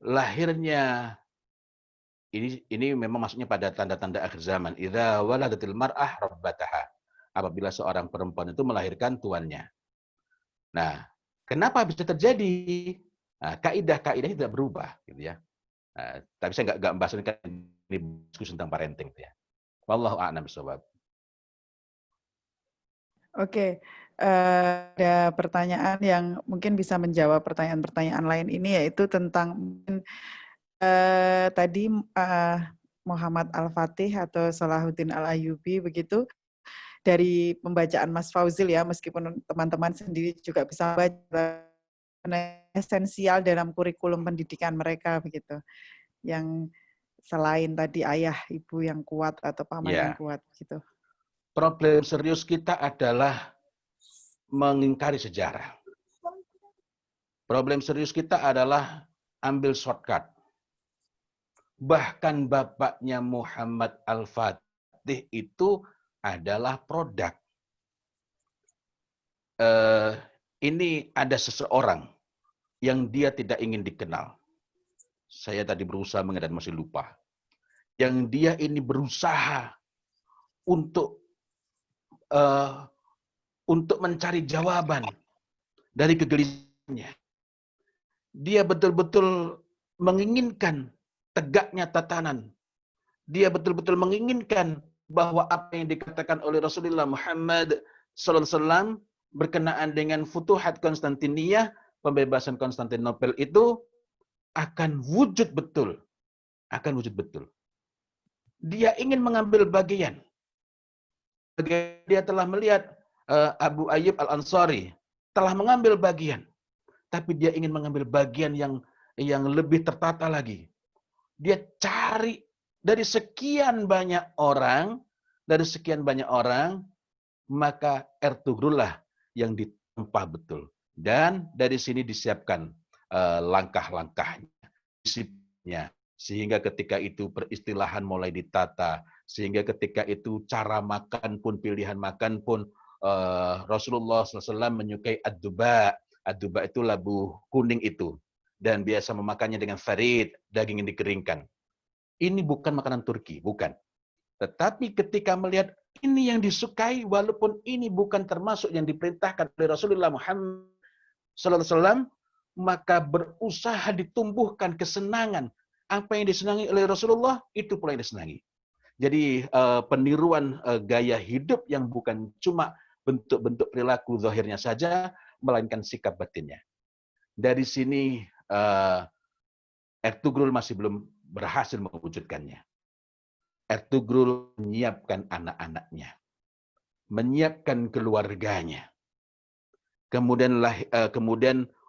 lahirnya ini memang maksudnya pada tanda-tanda akhir zaman. Idza waladatil mar'ah rabbataha. Apabila seorang perempuan itu melahirkan tuannya. Nah, kenapa bisa terjadi? Nah, kaidah-kaidahnya tidak berubah, gitu ya. Nah, tapi saya nggak membahas ini, kan ini diskusi tentang parenting, gitu ya. Wallahu a'lam bishawab. Oke, ada pertanyaan yang mungkin bisa menjawab pertanyaan-pertanyaan lain ini, yaitu tentang tadi Muhammad Al-Fatih atau Salahuddin Al-Ayyubi begitu, dari pembacaan Mas Fauzil ya, meskipun teman-teman sendiri juga bisa baca, esensial dalam kurikulum pendidikan mereka begitu, yang selain tadi ayah ibu yang kuat atau paman yang Ya, kuat gitu. problem serius kita adalah mengingkari sejarah. Problem serius kita adalah ambil shortcut. Bahkan bapaknya Muhammad Al-Fatih itu adalah produk. Ini ada seseorang yang dia tidak ingin dikenal. Saya tadi berusaha mengingat dan masih lupa. Yang dia ini berusaha untuk mencari jawaban dari kegelisahannya. Dia betul-betul menginginkan tegaknya tatanan. Dia betul-betul menginginkan bahwa apa yang dikatakan oleh Rasulullah Muhammad SAW berkenaan dengan Futuhat Konstantinia, pembebasan Konstantinopel itu akan wujud betul. Akan wujud betul. Dia ingin mengambil bagian. Dia telah melihat Abu Ayyub Al-Ansari telah mengambil bagian. Tapi dia ingin mengambil bagian yang lebih tertata lagi. Dia cari dari sekian banyak orang, maka Ertugrul lah yang ditempa betul. Dan dari sini disiapkan langkah-langkahnya, prinsipnya, sehingga ketika itu peristilahan mulai ditata, sehingga ketika itu cara makan pun, pilihan makan pun, Rasulullah SAW menyukai ad-duba. Ad-duba itu labu kuning itu. Dan biasa memakannya dengan farid, daging yang dikeringkan. Ini bukan makanan Turki, bukan. Tetapi ketika melihat ini yang disukai, walaupun ini bukan termasuk yang diperintahkan oleh Rasulullah Muhammad SAW, maka berusaha ditumbuhkan kesenangan. Apa yang disenangi oleh Rasulullah, itu pula yang disenangi. Jadi peniruan gaya hidup yang bukan cuma bentuk-bentuk perilaku zahirnya saja, melainkan sikap batinnya. Dari sini Ertugrul masih belum berhasil mewujudkannya. Ertugrul menyiapkan anak-anaknya, menyiapkan keluarganya. Kemudian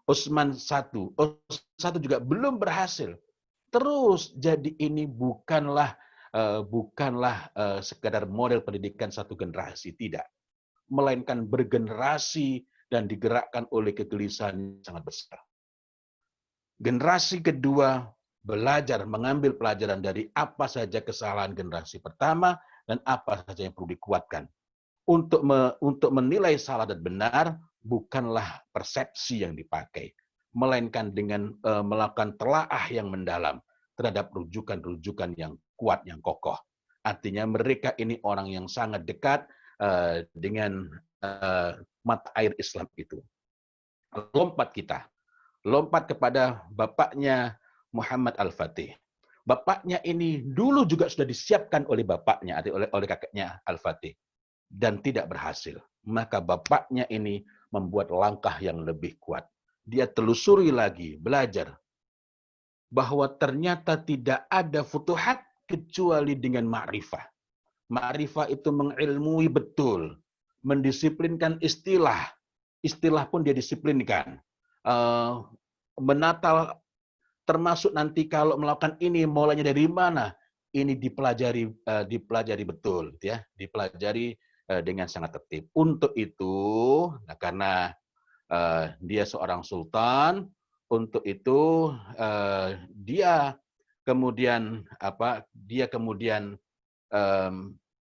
Utsman I juga belum berhasil. Terus jadi ini bukanlah sekadar model pendidikan satu generasi, tidak. Melainkan bergenerasi dan digerakkan oleh kegelisahan yang sangat besar. Generasi kedua belajar mengambil pelajaran dari apa saja kesalahan generasi pertama dan apa saja yang perlu dikuatkan. Untuk menilai salah dan benar bukanlah persepsi yang dipakai, melainkan dengan melakukan telaah yang mendalam terhadap rujukan-rujukan yang kuat, yang kokoh. Artinya mereka ini orang yang sangat dekat dengan mata air Islam itu. Lompat kepada bapaknya Muhammad Al-Fatih. Bapaknya ini dulu juga sudah disiapkan oleh bapaknya, oleh kakeknya Al-Fatih, dan tidak berhasil. Maka bapaknya ini membuat langkah yang lebih kuat. Dia telusuri lagi, belajar, bahwa ternyata tidak ada futuhat kecuali dengan ma'rifah. Ma'rifah itu mengilmui betul, mendisiplinkan istilah pun dia disiplinkan. Menata termasuk nanti kalau melakukan ini mulainya dari mana, ini dipelajari betul, gitu ya, dipelajari dengan sangat tertib. Untuk itu, nah karena dia seorang sultan, untuk itu dia kemudian em,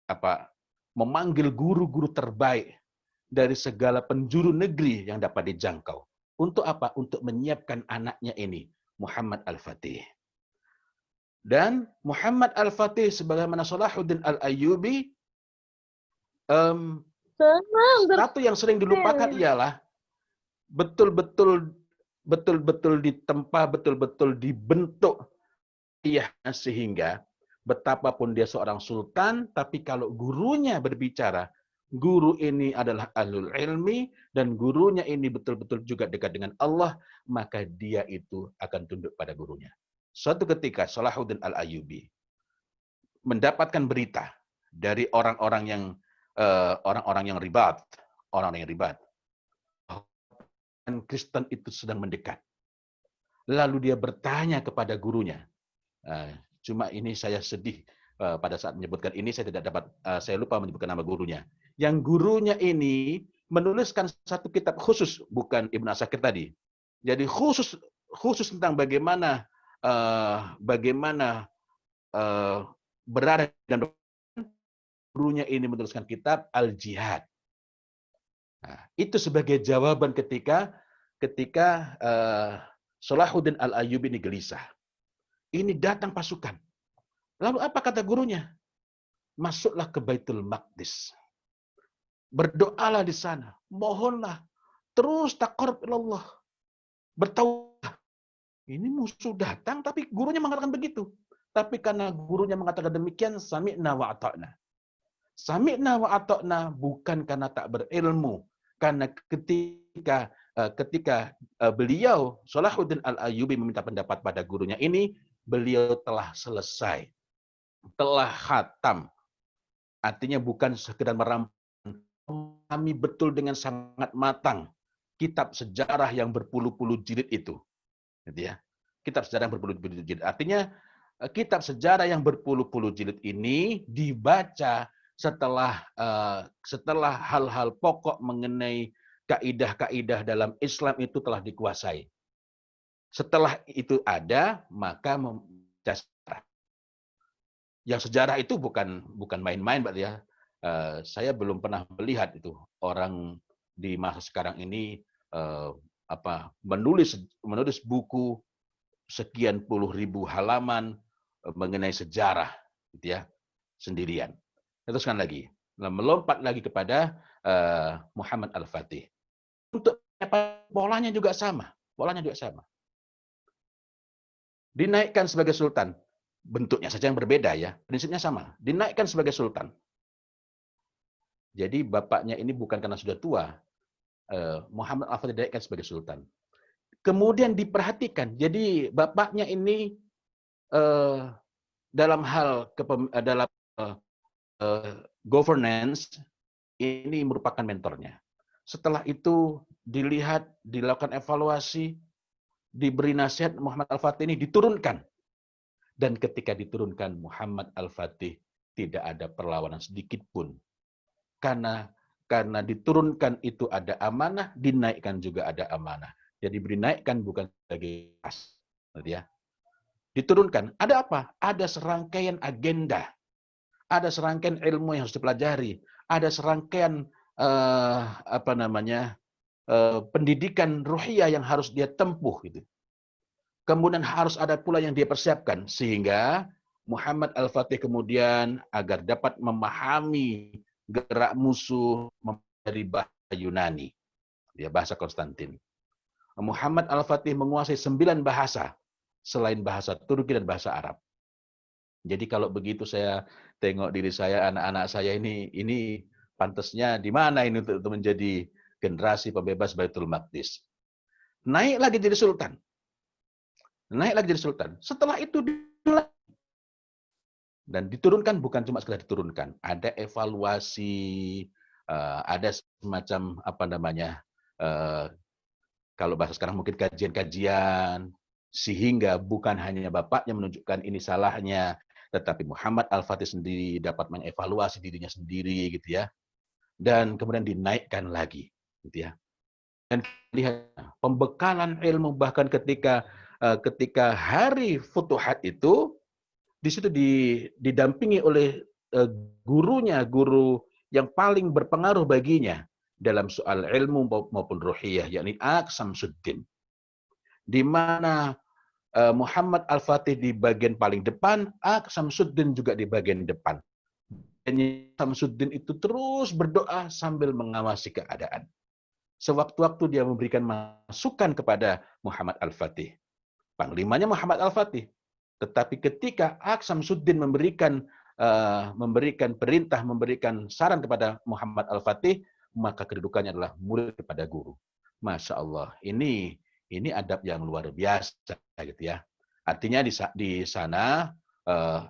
apa memanggil guru-guru terbaik dari segala penjuru negeri yang dapat dijangkau. Untuk apa? Untuk menyiapkan anaknya ini, Muhammad Al-Fatih. Dan Muhammad Al-Fatih sebagaimana Salahuddin Al-Ayyubi, satu yang sering dilupakan ialah betul-betul ditempa, betul-betul dibentuk ayahnya, sehingga betapapun dia seorang sultan, tapi kalau gurunya berbicara, guru ini adalah ahlul ilmi, dan gurunya ini betul-betul juga dekat dengan Allah, maka dia itu akan tunduk pada gurunya. Suatu ketika Salahuddin Al-Ayyubi mendapatkan berita dari orang-orang yang ribat, dan Kristen itu sedang mendekat. Lalu dia bertanya kepada gurunya. Cuma ini saya sedih pada saat menyebutkan ini, saya lupa menyebutkan nama gurunya. Yang gurunya ini menuliskan satu kitab khusus, bukan Ibnu Asakir tadi. Jadi khusus tentang bagaimana berada dan gurunya ini menuliskan kitab Al-Jihad. Nah, itu sebagai jawaban ketika Salahuddin Al-Ayyubi ini gelisah. Ini datang pasukan. Lalu apa kata gurunya? Masuklah ke Baitul Maqdis. Berdoalah di sana. Mohonlah. Terus taqarrub ilallah. Bertaubat. Ini musuh datang, tapi gurunya mengatakan begitu. Tapi karena gurunya mengatakan demikian, sami'na wa ata'na. Sami'na wa ata'na bukan karena tak berilmu. Karena ketika beliau, Salahuddin Al-Ayyubi, meminta pendapat pada gurunya ini, beliau telah selesai, telah khatam. Artinya bukan sekedar memahami betul dengan sangat matang kitab sejarah yang berpuluh-puluh jilid itu. Gitu ya. Kitab sejarah yang berpuluh-puluh jilid. Artinya kitab sejarah yang berpuluh-puluh jilid ini dibaca setelah hal-hal pokok mengenai kaidah-kaidah dalam Islam itu telah dikuasai. Setelah itu ada, maka membaca sejarah. Yang sejarah itu bukan main-main, Mbak ya. Saya belum pernah melihat itu orang di masa sekarang ini menulis buku sekian puluh ribu halaman mengenai sejarah, gitu ya, sendirian. Teruskan lagi, melompat lagi kepada Muhammad Al-Fatih. Untuk polanya juga sama. Dinaikkan sebagai sultan. Bentuknya saja yang berbeda ya, prinsipnya sama. Dinaikkan sebagai sultan. Jadi bapaknya ini bukan karena sudah tua, Muhammad Al-Fatih dinaikkan sebagai sultan. Kemudian diperhatikan, jadi bapaknya ini dalam hal governance ini merupakan mentornya. Setelah itu dilakukan evaluasi, diberi nasihat, Muhammad Al-Fatih ini diturunkan. Dan ketika diturunkan, Muhammad Al-Fatih tidak ada perlawanan sedikit pun. Karena diturunkan itu ada amanah, dinaikkan juga ada amanah. Jadi dinaikkan bukan sebagai pas. Ya. Diturunkan. Ada apa? Ada serangkaian agenda. Ada serangkaian ilmu yang harus dipelajari. Ada serangkaian pendidikan ruhiyah yang harus dia tempuh. Gitu. Kemudian harus ada pula yang dia persiapkan. Sehingga Muhammad Al-Fatih kemudian agar dapat memahami gerak musuh dari bahasa Yunani. Ya, bahasa Konstantin. Muhammad Al-Fatih menguasai 9 bahasa. Selain bahasa Turki dan bahasa Arab. Jadi kalau begitu saya tengok diri saya, anak-anak saya ini pantasnya di mana ini untuk menjadi generasi pembebas Baitul Maqdis. Naik lagi jadi sultan. Setelah itu dan diturunkan bukan cuma sekedar diturunkan, ada evaluasi, ada semacam kalau bahasa sekarang mungkin kajian-kajian, Sehingga bukan hanya bapaknya menunjukkan ini salahnya, tetapi Muhammad Al-Fatih sendiri dapat mengevaluasi dirinya sendiri gitu ya. Dan kemudian dinaikkan lagi gitu ya. Dan lihat pembekalan ilmu bahkan ketika hari Futuhat itu di situ didampingi oleh gurunya, guru yang paling berpengaruh baginya dalam soal ilmu maupun ruhiyah, yakni Ak Samsuddin. Di mana Muhammad Al-Fatih di bagian paling depan, Ak Samsuddin juga di bagian depan. Dan Samsuddin itu terus berdoa sambil mengawasi keadaan. Sewaktu-waktu dia memberikan masukan kepada Muhammad Al-Fatih. Panglimanya Muhammad Al-Fatih. Tetapi ketika Ak Samsuddin memberikan perintah, memberikan saran kepada Muhammad Al-Fatih, maka kedudukannya adalah murid kepada guru. Masya Allah, ini adab yang luar biasa gitu ya. Artinya di sana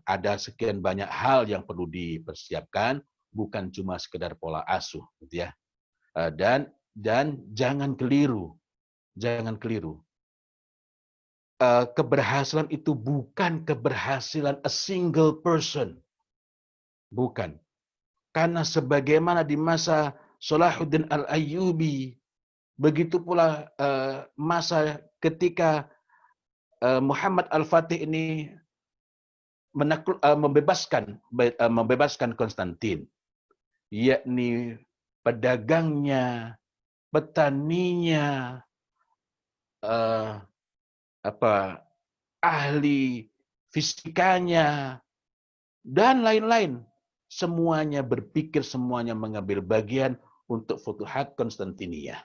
ada sekian banyak hal yang perlu dipersiapkan, bukan cuma sekedar pola asuh gitu ya. Dan jangan keliru, keberhasilan itu bukan keberhasilan a single person. Bukan. Karena sebagaimana di masa Salahuddin Al-Ayyubi, begitu pula masa ketika Muhammad Al-Fatih ini membebaskan Konstantin, yakni pedagangnya, petaninya, ahli fisikanya, dan lain-lain. Semuanya berpikir, semuanya mengambil bagian untuk Futuhat Konstantinia.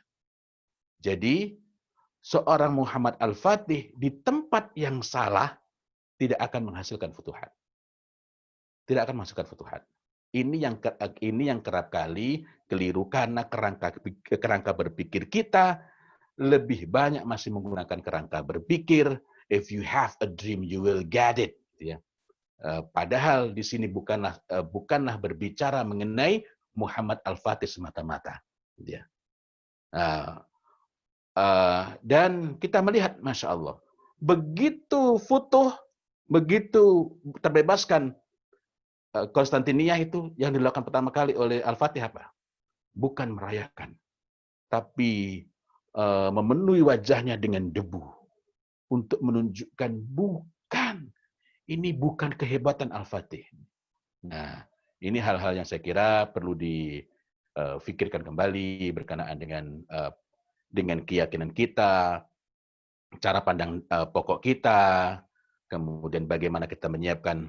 Jadi, seorang Muhammad Al-Fatih di tempat yang salah tidak akan menghasilkan Futuhat. Tidak akan menghasilkan Futuhat. Ini yang kerap kali keliru karena kerangka berpikir kita lebih banyak masih menggunakan kerangka berpikir, if you have a dream, you will get it. Ya. Padahal di sini bukanlah berbicara mengenai Muhammad Al-Fatih semata-mata. Ya. Dan kita melihat, Masya Allah, begitu terbebaskan Konstantinia itu, yang dilakukan pertama kali oleh Al-Fatih apa? Bukan merayakan, tapi memenuhi wajahnya dengan debu untuk menunjukkan ini bukan kehebatan Al-Fatih. Nah, ini hal-hal yang saya kira perlu difikirkan kembali berkenaan dengan keyakinan kita, cara pandang pokok kita, kemudian bagaimana kita menyiapkan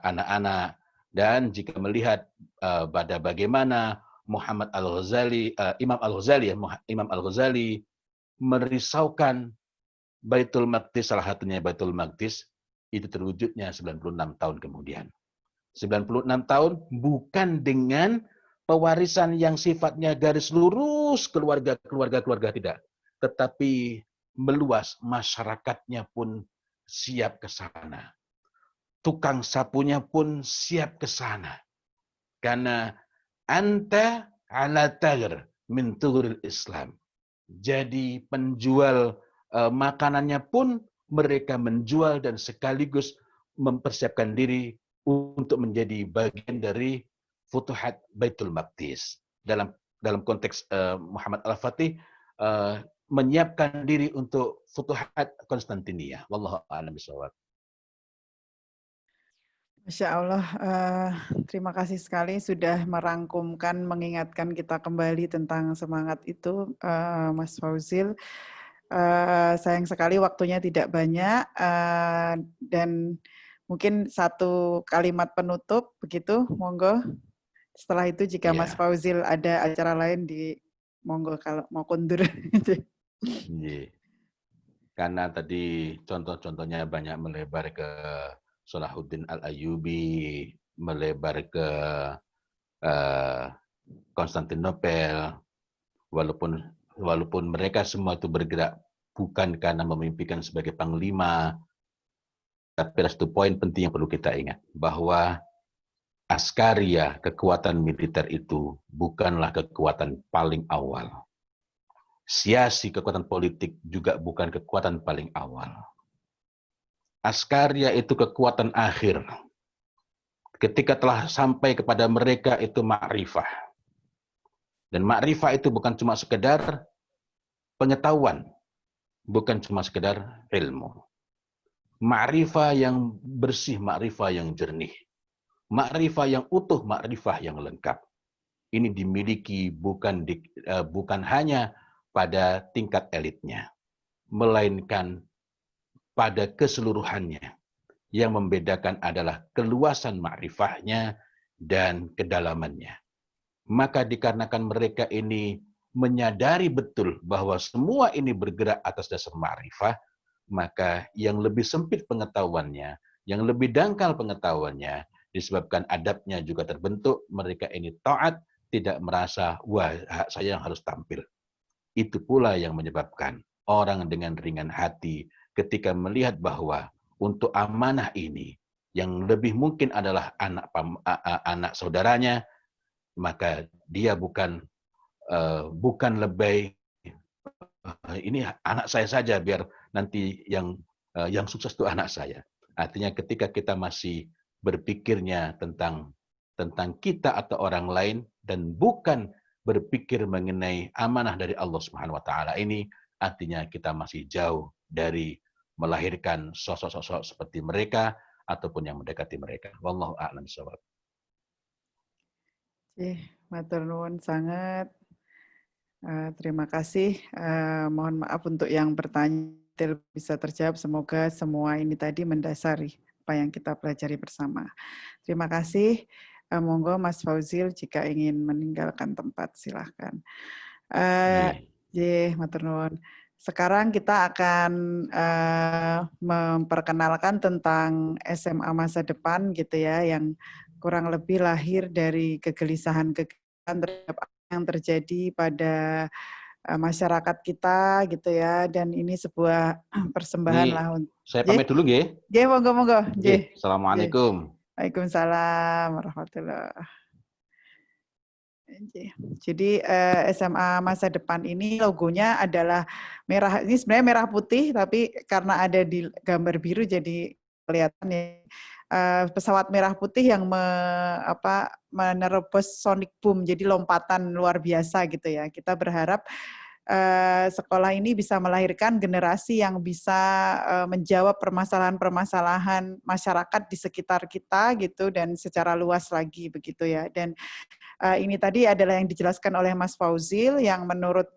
anak-anak, dan jika melihat pada bagaimana Muhammad Al-Ghazali, Imam Al-Ghazali merisaukan Baitul Maqdis, salah satunya Baitul Maqdis, itu terwujudnya 96 tahun kemudian. 96 tahun bukan dengan pewarisan yang sifatnya garis lurus keluarga tidak, tetapi meluas, masyarakatnya pun siap ke sana. Tukang sapunya pun siap ke sana. Karena anta ala taghr min tughril Islam. Jadi penjual makanannya pun mereka menjual dan sekaligus mempersiapkan diri untuk menjadi bagian dari Futuhat Baitul Maqdis. Dalam konteks Muhammad Al-Fatih menyiapkan diri untuk Futuhat Konstantinia. Wallahu a'lam bishawab. Masya Allah, terima kasih sekali sudah merangkumkan, mengingatkan kita kembali tentang semangat itu, Mas Fauzil. Sayang sekali waktunya tidak banyak, dan mungkin satu kalimat penutup, begitu, monggo. Setelah itu jika Mas Fauzil ada acara lain, monggo kalau mau kundur. Karena tadi contoh-contohnya banyak melebar ke Salahuddin Al-Ayyubi, melebar ke Konstantinopel, walaupun mereka semua itu bergerak bukan karena memimpikan sebagai panglima, tapi ada satu poin penting yang perlu kita ingat, bahwa Askaria, kekuatan militer itu bukanlah kekuatan paling awal. Siasi, kekuatan politik juga bukan kekuatan paling awal. Askaria itu kekuatan akhir. Ketika telah sampai kepada mereka itu ma'rifah. Dan ma'rifah itu bukan cuma sekedar pengetahuan, bukan cuma sekedar ilmu. Ma'rifah yang bersih, ma'rifah yang jernih. Ma'rifah yang utuh, ma'rifah yang lengkap. Ini dimiliki bukan hanya pada tingkat elitnya, melainkan pada keseluruhannya. Yang membedakan adalah keluasan ma'rifahnya dan kedalamannya. Maka dikarenakan mereka ini menyadari betul bahwa semua ini bergerak atas dasar ma'rifah, maka yang lebih sempit pengetahuannya, yang lebih dangkal pengetahuannya, disebabkan adabnya juga terbentuk, mereka ini taat, tidak merasa, wah saya yang harus tampil. Itu pula yang menyebabkan orang dengan ringan hati ketika melihat bahwa untuk amanah ini, yang lebih mungkin adalah anak saudaranya, maka dia bukan lebih ini anak saya saja biar nanti yang sukses itu anak saya. Artinya ketika kita masih berpikirnya tentang kita atau orang lain dan bukan berpikir mengenai amanah dari Allah Subhanahu wa taala ini, artinya kita masih jauh dari melahirkan sosok-sosok seperti mereka ataupun yang mendekati mereka. Wallahu a'lam bishawab. Matur nuwun sangat. Terima kasih. Mohon maaf untuk yang bertanya bisa terjawab. Semoga semua ini tadi mendasari apa yang kita pelajari bersama. Terima kasih. Monggo Mas Fauzil jika ingin meninggalkan tempat silahkan. Matur nuwun. Sekarang kita akan memperkenalkan tentang SMA masa depan gitu ya, yang kurang lebih lahir dari kegelisahan terhadap apa yang terjadi pada masyarakat kita gitu ya, dan ini sebuah persembahan lah. Saya pamit dulu nggih. Nggih, monggo. Nggih, assalamualaikum. Waalaikumsalam warahmatullahi wabarakatuh. Jadi SMA masa depan ini logonya adalah merah. Ini sebenarnya merah putih, tapi karena ada di gambar biru jadi kelihatan ya. Pesawat merah putih yang menerobos sonic boom, jadi lompatan luar biasa gitu ya. Kita berharap sekolah ini bisa melahirkan generasi yang bisa menjawab permasalahan-permasalahan masyarakat di sekitar kita gitu, dan secara luas lagi begitu ya. Dan ini tadi adalah yang dijelaskan oleh Mas Fauzil yang menurut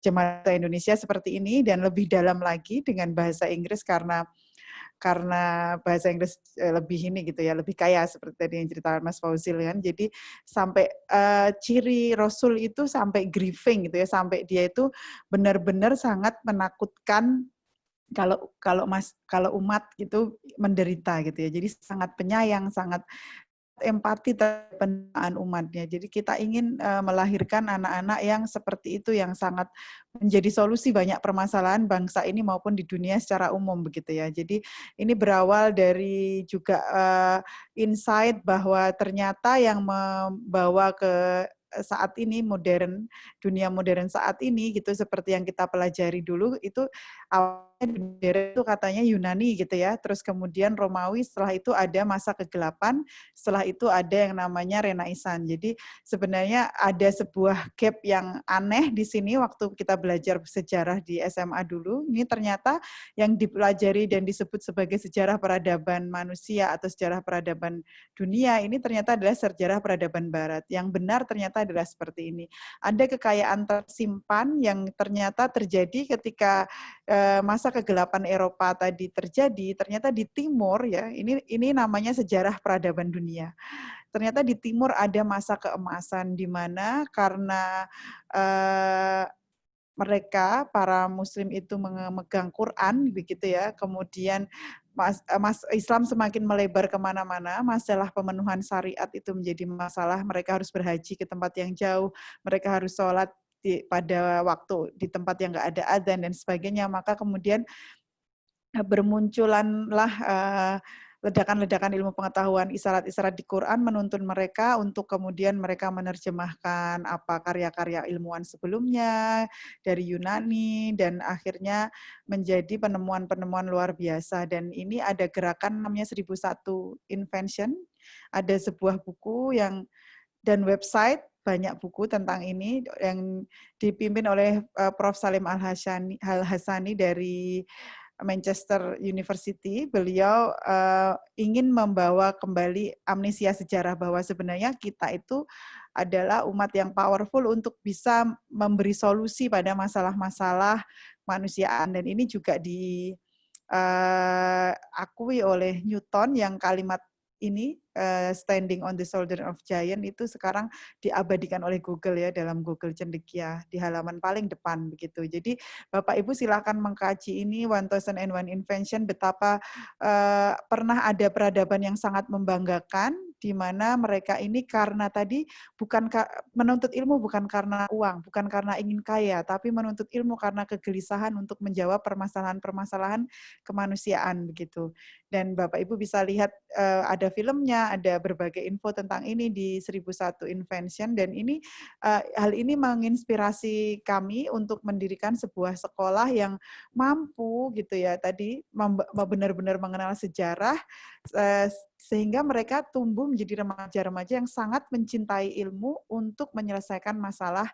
Jemaah Indonesia seperti ini, dan lebih dalam lagi dengan bahasa Inggris karena bahasa Inggris lebih ini gitu ya, lebih kaya seperti tadi yang ceritakan Mas Fauzil kan. Jadi sampai ciri Rasul itu sampai grieving gitu ya, sampai dia itu benar-benar sangat menakutkan kalau umat gitu menderita gitu ya. Jadi sangat penyayang, sangat empati terhadap penderitaan umatnya. Jadi kita ingin melahirkan anak-anak yang seperti itu, yang sangat menjadi solusi banyak permasalahan bangsa ini maupun di dunia secara umum begitu ya. Jadi ini berawal dari juga insight bahwa ternyata yang membawa ke saat ini dunia modern saat ini gitu, seperti yang kita pelajari dulu itu awalnya modern itu katanya Yunani gitu ya, terus kemudian Romawi, setelah itu ada masa kegelapan, setelah itu ada yang namanya Renaisan. Jadi sebenarnya ada sebuah gap yang aneh di sini waktu kita belajar sejarah di SMA dulu. Ini ternyata yang dipelajari dan disebut sebagai sejarah peradaban manusia atau sejarah peradaban dunia ini ternyata adalah sejarah peradaban barat. Yang benar ternyata adalah seperti ini. Ada kekayaan tersimpan yang ternyata terjadi ketika masa kegelapan Eropa tadi terjadi, ternyata di timur ya, ini namanya sejarah peradaban dunia. Ternyata di timur ada masa keemasan di mana karena mereka para muslim itu memegang Quran begitu ya, kemudian Islam semakin melebar kemana-mana, masalah pemenuhan syariat itu menjadi masalah, mereka harus berhaji ke tempat yang jauh, mereka harus sholat pada waktu di tempat yang nggak ada adzan dan sebagainya, maka kemudian bermunculanlah ledakan-ledakan ilmu pengetahuan, isyarat-isyarat di Quran menuntun mereka untuk kemudian mereka menerjemahkan apa karya-karya ilmuwan sebelumnya dari Yunani dan akhirnya menjadi penemuan-penemuan luar biasa. Dan ini ada gerakan namanya 1001 Invention, ada sebuah buku dan website banyak buku tentang ini yang dipimpin oleh Prof. Salim Al-Hassani dari Manchester University. Beliau ingin membawa kembali amnesia sejarah bahwa sebenarnya kita itu adalah umat yang powerful untuk bisa memberi solusi pada masalah-masalah kemanusiaan. Dan ini juga diakui oleh Newton yang kalimat ini standing on the shoulder of giant itu sekarang diabadikan oleh Google ya dalam Google Cendekia di halaman paling depan begitu. Jadi Bapak Ibu silakan mengkaji ini 1001 Invention, betapa pernah ada peradaban yang sangat membanggakan di mana mereka ini karena tadi bukan menuntut ilmu bukan karena uang, bukan karena ingin kaya, tapi menuntut ilmu karena kegelisahan untuk menjawab permasalahan-permasalahan kemanusiaan begitu. Dan Bapak Ibu bisa lihat ada filmnya, ada berbagai info tentang ini di 1001 Invention, dan ini hal ini menginspirasi kami untuk mendirikan sebuah sekolah yang mampu gitu ya tadi benar-benar mengenal sejarah sehingga mereka tumbuh menjadi remaja-remaja yang sangat mencintai ilmu untuk menyelesaikan masalah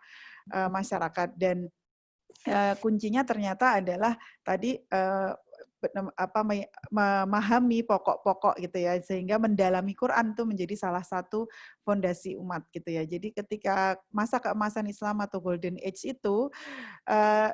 masyarakat. Dan kuncinya ternyata adalah tadi memahami pokok-pokok gitu ya, sehingga mendalami Quran itu menjadi salah satu fondasi umat gitu ya. Jadi ketika masa keemasan Islam atau Golden Age itu,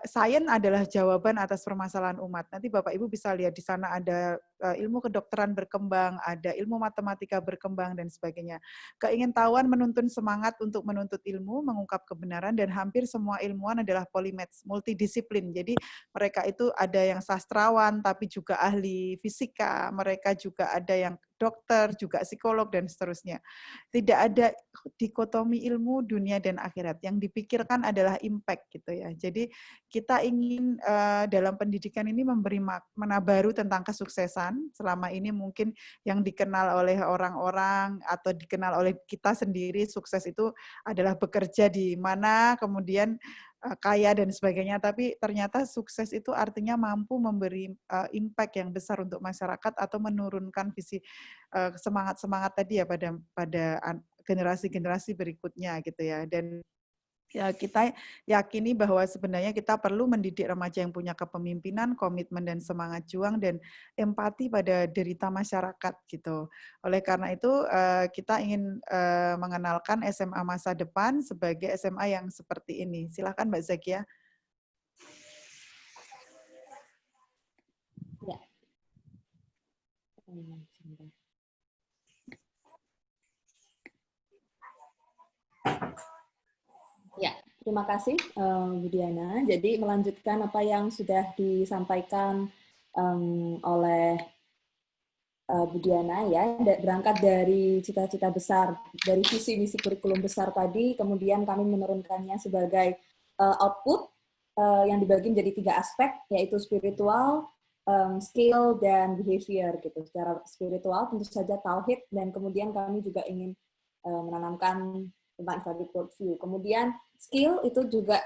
sains adalah jawaban atas permasalahan umat. Nanti Bapak Ibu bisa lihat di sana ada ilmu kedokteran berkembang, ada ilmu matematika berkembang, dan sebagainya. Keingintahuan menuntun semangat untuk menuntut ilmu, mengungkap kebenaran, dan hampir semua ilmuwan adalah polymaths, multidisiplin. Jadi mereka itu ada yang sastrawan, tapi juga ahli fisika, mereka juga ada yang dokter, juga psikolog, dan seterusnya. Tidak ada dikotomi ilmu dunia dan akhirat. Yang dipikirkan adalah impact gitu ya. Jadi kita ingin dalam pendidikan ini memberi makna baru tentang kesuksesan. Selama ini mungkin yang dikenal oleh orang-orang atau dikenal oleh kita sendiri, sukses itu adalah bekerja di mana, kemudian kaya dan sebagainya, tapi ternyata sukses itu artinya mampu memberi impact yang besar untuk masyarakat atau menurunkan visi semangat-semangat tadi ya pada generasi-generasi berikutnya gitu ya. Dan ya kita yakini bahwa sebenarnya kita perlu mendidik remaja yang punya kepemimpinan, komitmen dan semangat juang dan empati pada derita masyarakat gitu. Oleh karena itu kita ingin mengenalkan SMA masa depan sebagai SMA yang seperti ini. Silakan Mbak Zakia. Ya. Ya, terima kasih Bu Diana. Jadi melanjutkan apa yang sudah disampaikan oleh Bu Diana ya, berangkat dari cita-cita besar, dari visi misi kurikulum besar tadi, kemudian kami menurunkannya sebagai output yang dibagi menjadi 3 aspek, yaitu spiritual, skill, dan behavior gitu. Secara spiritual tentu saja tauhid, dan kemudian kami juga ingin menanamkan tentang Islamic worldview. Kemudian skill itu juga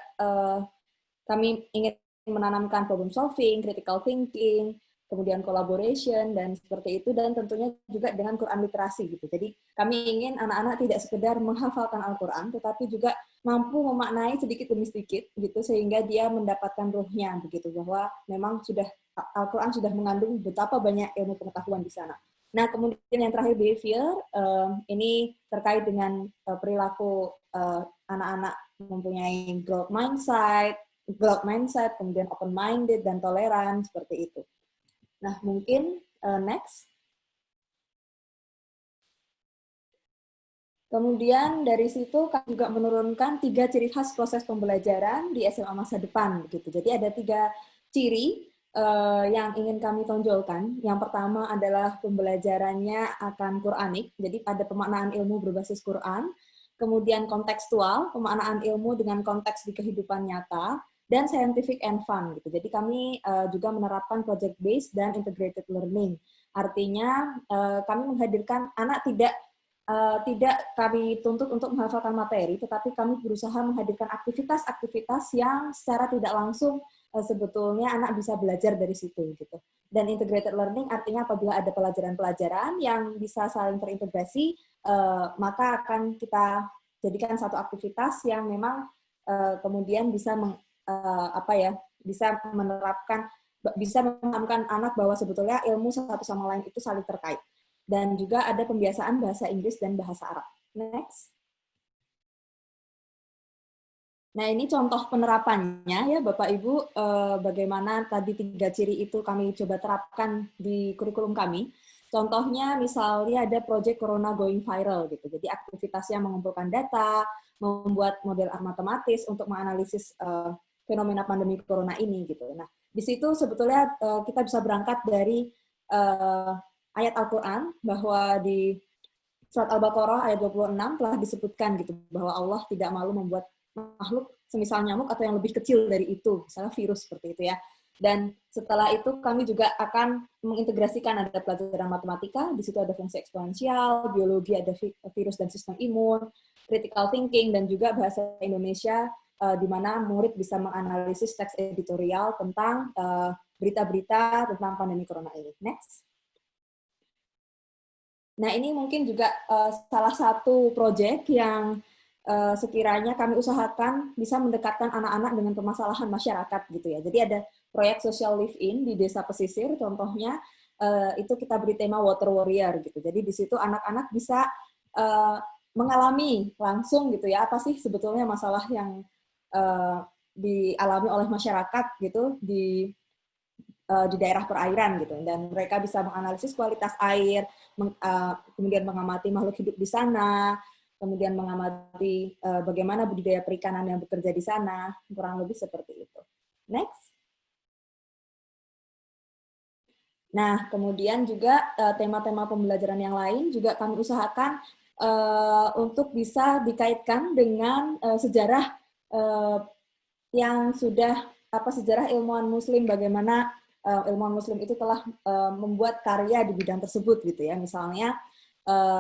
kami ingin menanamkan problem solving, critical thinking, kemudian collaboration, dan seperti itu, dan tentunya juga dengan Quran literasi gitu. Jadi kami ingin anak-anak tidak sekedar menghafalkan Al-Quran, tetapi juga mampu memaknai sedikit demi sedikit gitu, sehingga dia mendapatkan ruhnya begitu, bahwa memang sudah Al-Quran sudah mengandung betapa banyak ilmu pengetahuan di sana. Nah, kemudian yang terakhir behavior, ini terkait dengan perilaku anak-anak mempunyai growth mindset, kemudian open-minded dan toleran, seperti itu. Nah, mungkin next. Kemudian dari situ kami juga menurunkan 3 ciri khas proses pembelajaran di SMA masa depan, begitu. Jadi ada 3 ciri yang ingin kami tonjolkan. Yang pertama adalah pembelajarannya akan Quranik, jadi pada pemaknaan ilmu berbasis Quran. Kemudian kontekstual, pemaknaan ilmu dengan konteks di kehidupan nyata, dan scientific and fun gitu. Jadi kami juga menerapkan project based dan integrated learning. Artinya kami menghadirkan anak tidak kami tuntut untuk menghafalkan materi, tetapi kami berusaha menghadirkan aktivitas-aktivitas yang secara tidak langsung sebetulnya anak bisa belajar dari situ gitu. Dan integrated learning artinya apabila ada pelajaran-pelajaran yang bisa saling terintegrasi, maka akan kita jadikan satu aktivitas yang memang kemudian bisa bisa menerapkan, bisa memahamkan anak bahwa sebetulnya ilmu satu sama lain itu saling terkait. Dan juga ada pembiasaan bahasa Inggris dan bahasa Arab. Next. Nah, ini contoh penerapannya ya Bapak Ibu, bagaimana tadi 3 ciri itu kami coba terapkan di kurikulum kami. Contohnya misalnya ada project Corona Going Viral gitu. Jadi aktivitasnya mengumpulkan data, membuat model matematis untuk menganalisis fenomena pandemi corona ini gitu. Nah, di situ sebetulnya kita bisa berangkat dari ayat Al-Qur'an bahwa di surat Al-Baqarah ayat 26 telah disebutkan gitu bahwa Allah tidak malu membuat makhluk semisal nyamuk atau yang lebih kecil dari itu, misalnya virus seperti itu ya. Dan setelah itu kami juga akan mengintegrasikan ada pelajaran matematika, di situ ada fungsi eksponensial, biologi ada virus dan sistem imun, critical thinking, dan juga bahasa Indonesia di mana murid bisa menganalisis teks editorial tentang berita-berita tentang pandemi corona ini. Next. Nah, ini mungkin juga salah satu proyek yang sekiranya kami usahakan bisa mendekatkan anak-anak dengan permasalahan masyarakat gitu ya. Jadi ada proyek social live-in di Desa Pesisir, contohnya itu kita beri tema Water Warrior gitu. Jadi di situ anak-anak bisa mengalami langsung gitu ya, apa sih sebetulnya masalah yang dialami oleh masyarakat gitu di daerah perairan gitu, dan mereka bisa menganalisis kualitas air, kemudian mengamati makhluk hidup di sana, kemudian mengamati bagaimana budidaya perikanan yang bekerja di sana, kurang lebih seperti itu. Next. Nah, kemudian juga tema-tema pembelajaran yang lain juga kami usahakan untuk bisa dikaitkan dengan sejarah yang sudah sejarah ilmuwan Muslim, bagaimana ilmuwan Muslim itu telah membuat karya di bidang tersebut gitu ya. Misalnya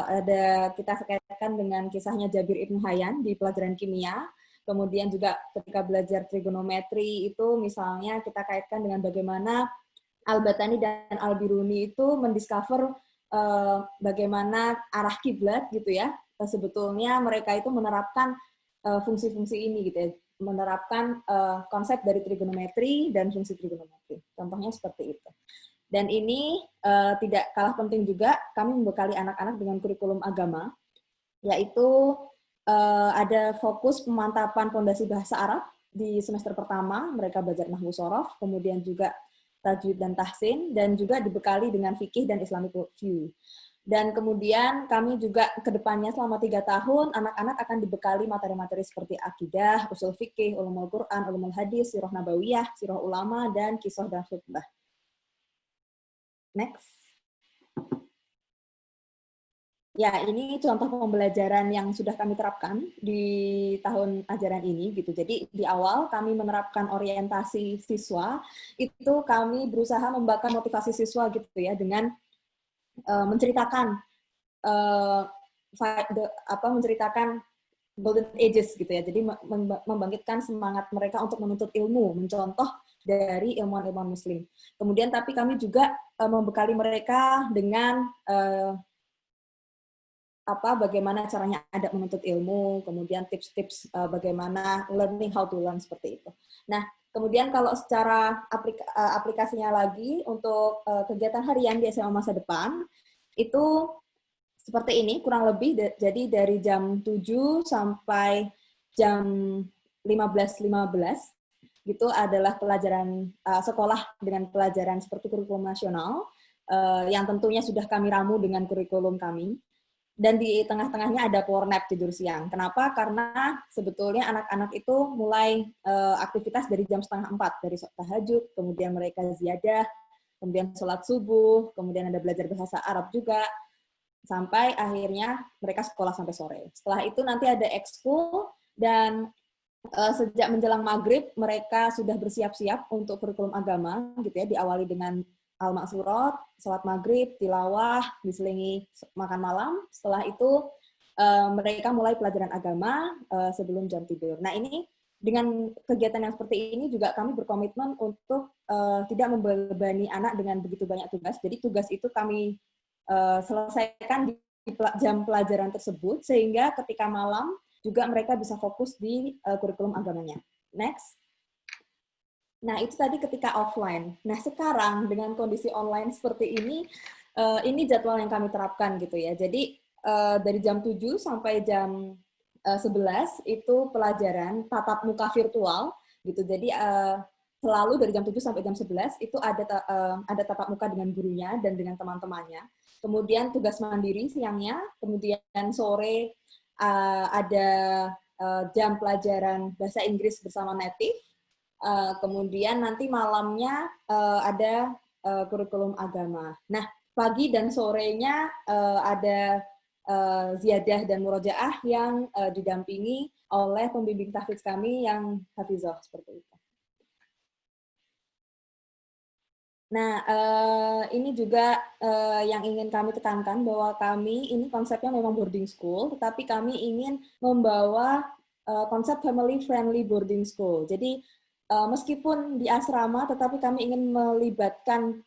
ada kita kaitkan dengan kisahnya Jabir Ibnu Hayyan di pelajaran kimia. Kemudian juga ketika belajar trigonometri itu misalnya kita kaitkan dengan bagaimana Al-Batani dan Al-Biruni itu mendiscover bagaimana arah kiblat gitu ya. Sebetulnya mereka itu menerapkan fungsi-fungsi ini gitu ya, menerapkan konsep dari trigonometri dan fungsi trigonometri. Contohnya seperti itu. Dan ini tidak kalah penting juga, kami membekali anak-anak dengan kurikulum agama, yaitu ada fokus pemantapan fondasi bahasa Arab di semester pertama, mereka belajar nahwu shorof, kemudian juga tajwid dan tahsin, dan juga dibekali dengan fikih dan Islamic worldview. Dan kemudian kami juga ke depannya selama 3 tahun, anak-anak akan dibekali materi-materi seperti akidah, usul fikih, ulumul Quran, ulumul hadis, sirah nabawiyah, sirah ulama, dan kisah dan khutbah. Next. Ya, ini contoh pembelajaran yang sudah kami terapkan di tahun ajaran ini gitu. Jadi di awal kami menerapkan orientasi siswa, itu kami berusaha membakar motivasi siswa gitu ya dengan menceritakan menceritakan golden ages gitu ya. Jadi membangkitkan semangat mereka untuk menuntut ilmu, mencontoh dari ilmuwan-ilmuwan Muslim. Kemudian tapi kami juga membekali mereka dengan bagaimana caranya ada menuntut ilmu, kemudian tips-tips bagaimana learning how to learn seperti itu. Nah, kemudian kalau secara aplikasinya lagi untuk kegiatan harian di SMA masa depan, itu seperti ini, kurang lebih, jadi dari jam 7 sampai jam 15.15, gitu adalah pelajaran sekolah dengan pelajaran seperti kurikulum nasional, yang tentunya sudah kami ramu dengan kurikulum kami. Dan di tengah-tengahnya ada power nap, tidur siang. Kenapa? Karena sebetulnya anak-anak itu mulai aktivitas dari jam 3:30, dari tahajud, kemudian mereka ziyadah, kemudian sholat subuh, kemudian ada belajar bahasa Arab juga, sampai akhirnya mereka sekolah sampai sore. Setelah itu nanti ada ekskul, dan sejak menjelang maghrib mereka sudah bersiap-siap untuk kurikulum agama, gitu ya, diawali dengan al-maksurat, sholat maghrib, tilawah, diselingi makan malam. Setelah itu mereka mulai pelajaran agama sebelum jam tidur. Nah ini dengan kegiatan yang seperti ini juga kami berkomitmen untuk tidak membebani anak dengan begitu banyak tugas. Jadi tugas itu kami selesaikan di jam pelajaran tersebut, sehingga ketika malam juga mereka bisa fokus di kurikulum agamanya. Next. Nah, itu tadi ketika offline. Nah, sekarang dengan kondisi online seperti ini jadwal yang kami terapkan gitu ya. Jadi, dari jam 7 sampai jam 11 itu pelajaran tatap muka virtual gitu. Jadi, selalu dari jam 7 sampai jam 11 itu ada tatap muka dengan gurunya dan dengan teman-temannya. Kemudian tugas mandiri siangnya, kemudian sore ada jam pelajaran bahasa Inggris bersama native. Kemudian nanti malamnya ada kurikulum agama. Nah, pagi dan sorenya ada ziyadah dan murojaah yang didampingi oleh pembimbing tahfidz kami yang hafizah seperti itu. Nah, ini juga yang ingin kami tekankan bahwa kami ini konsepnya memang boarding school, tetapi kami ingin membawa konsep family friendly boarding school. Jadi meskipun di asrama, tetapi kami ingin melibatkan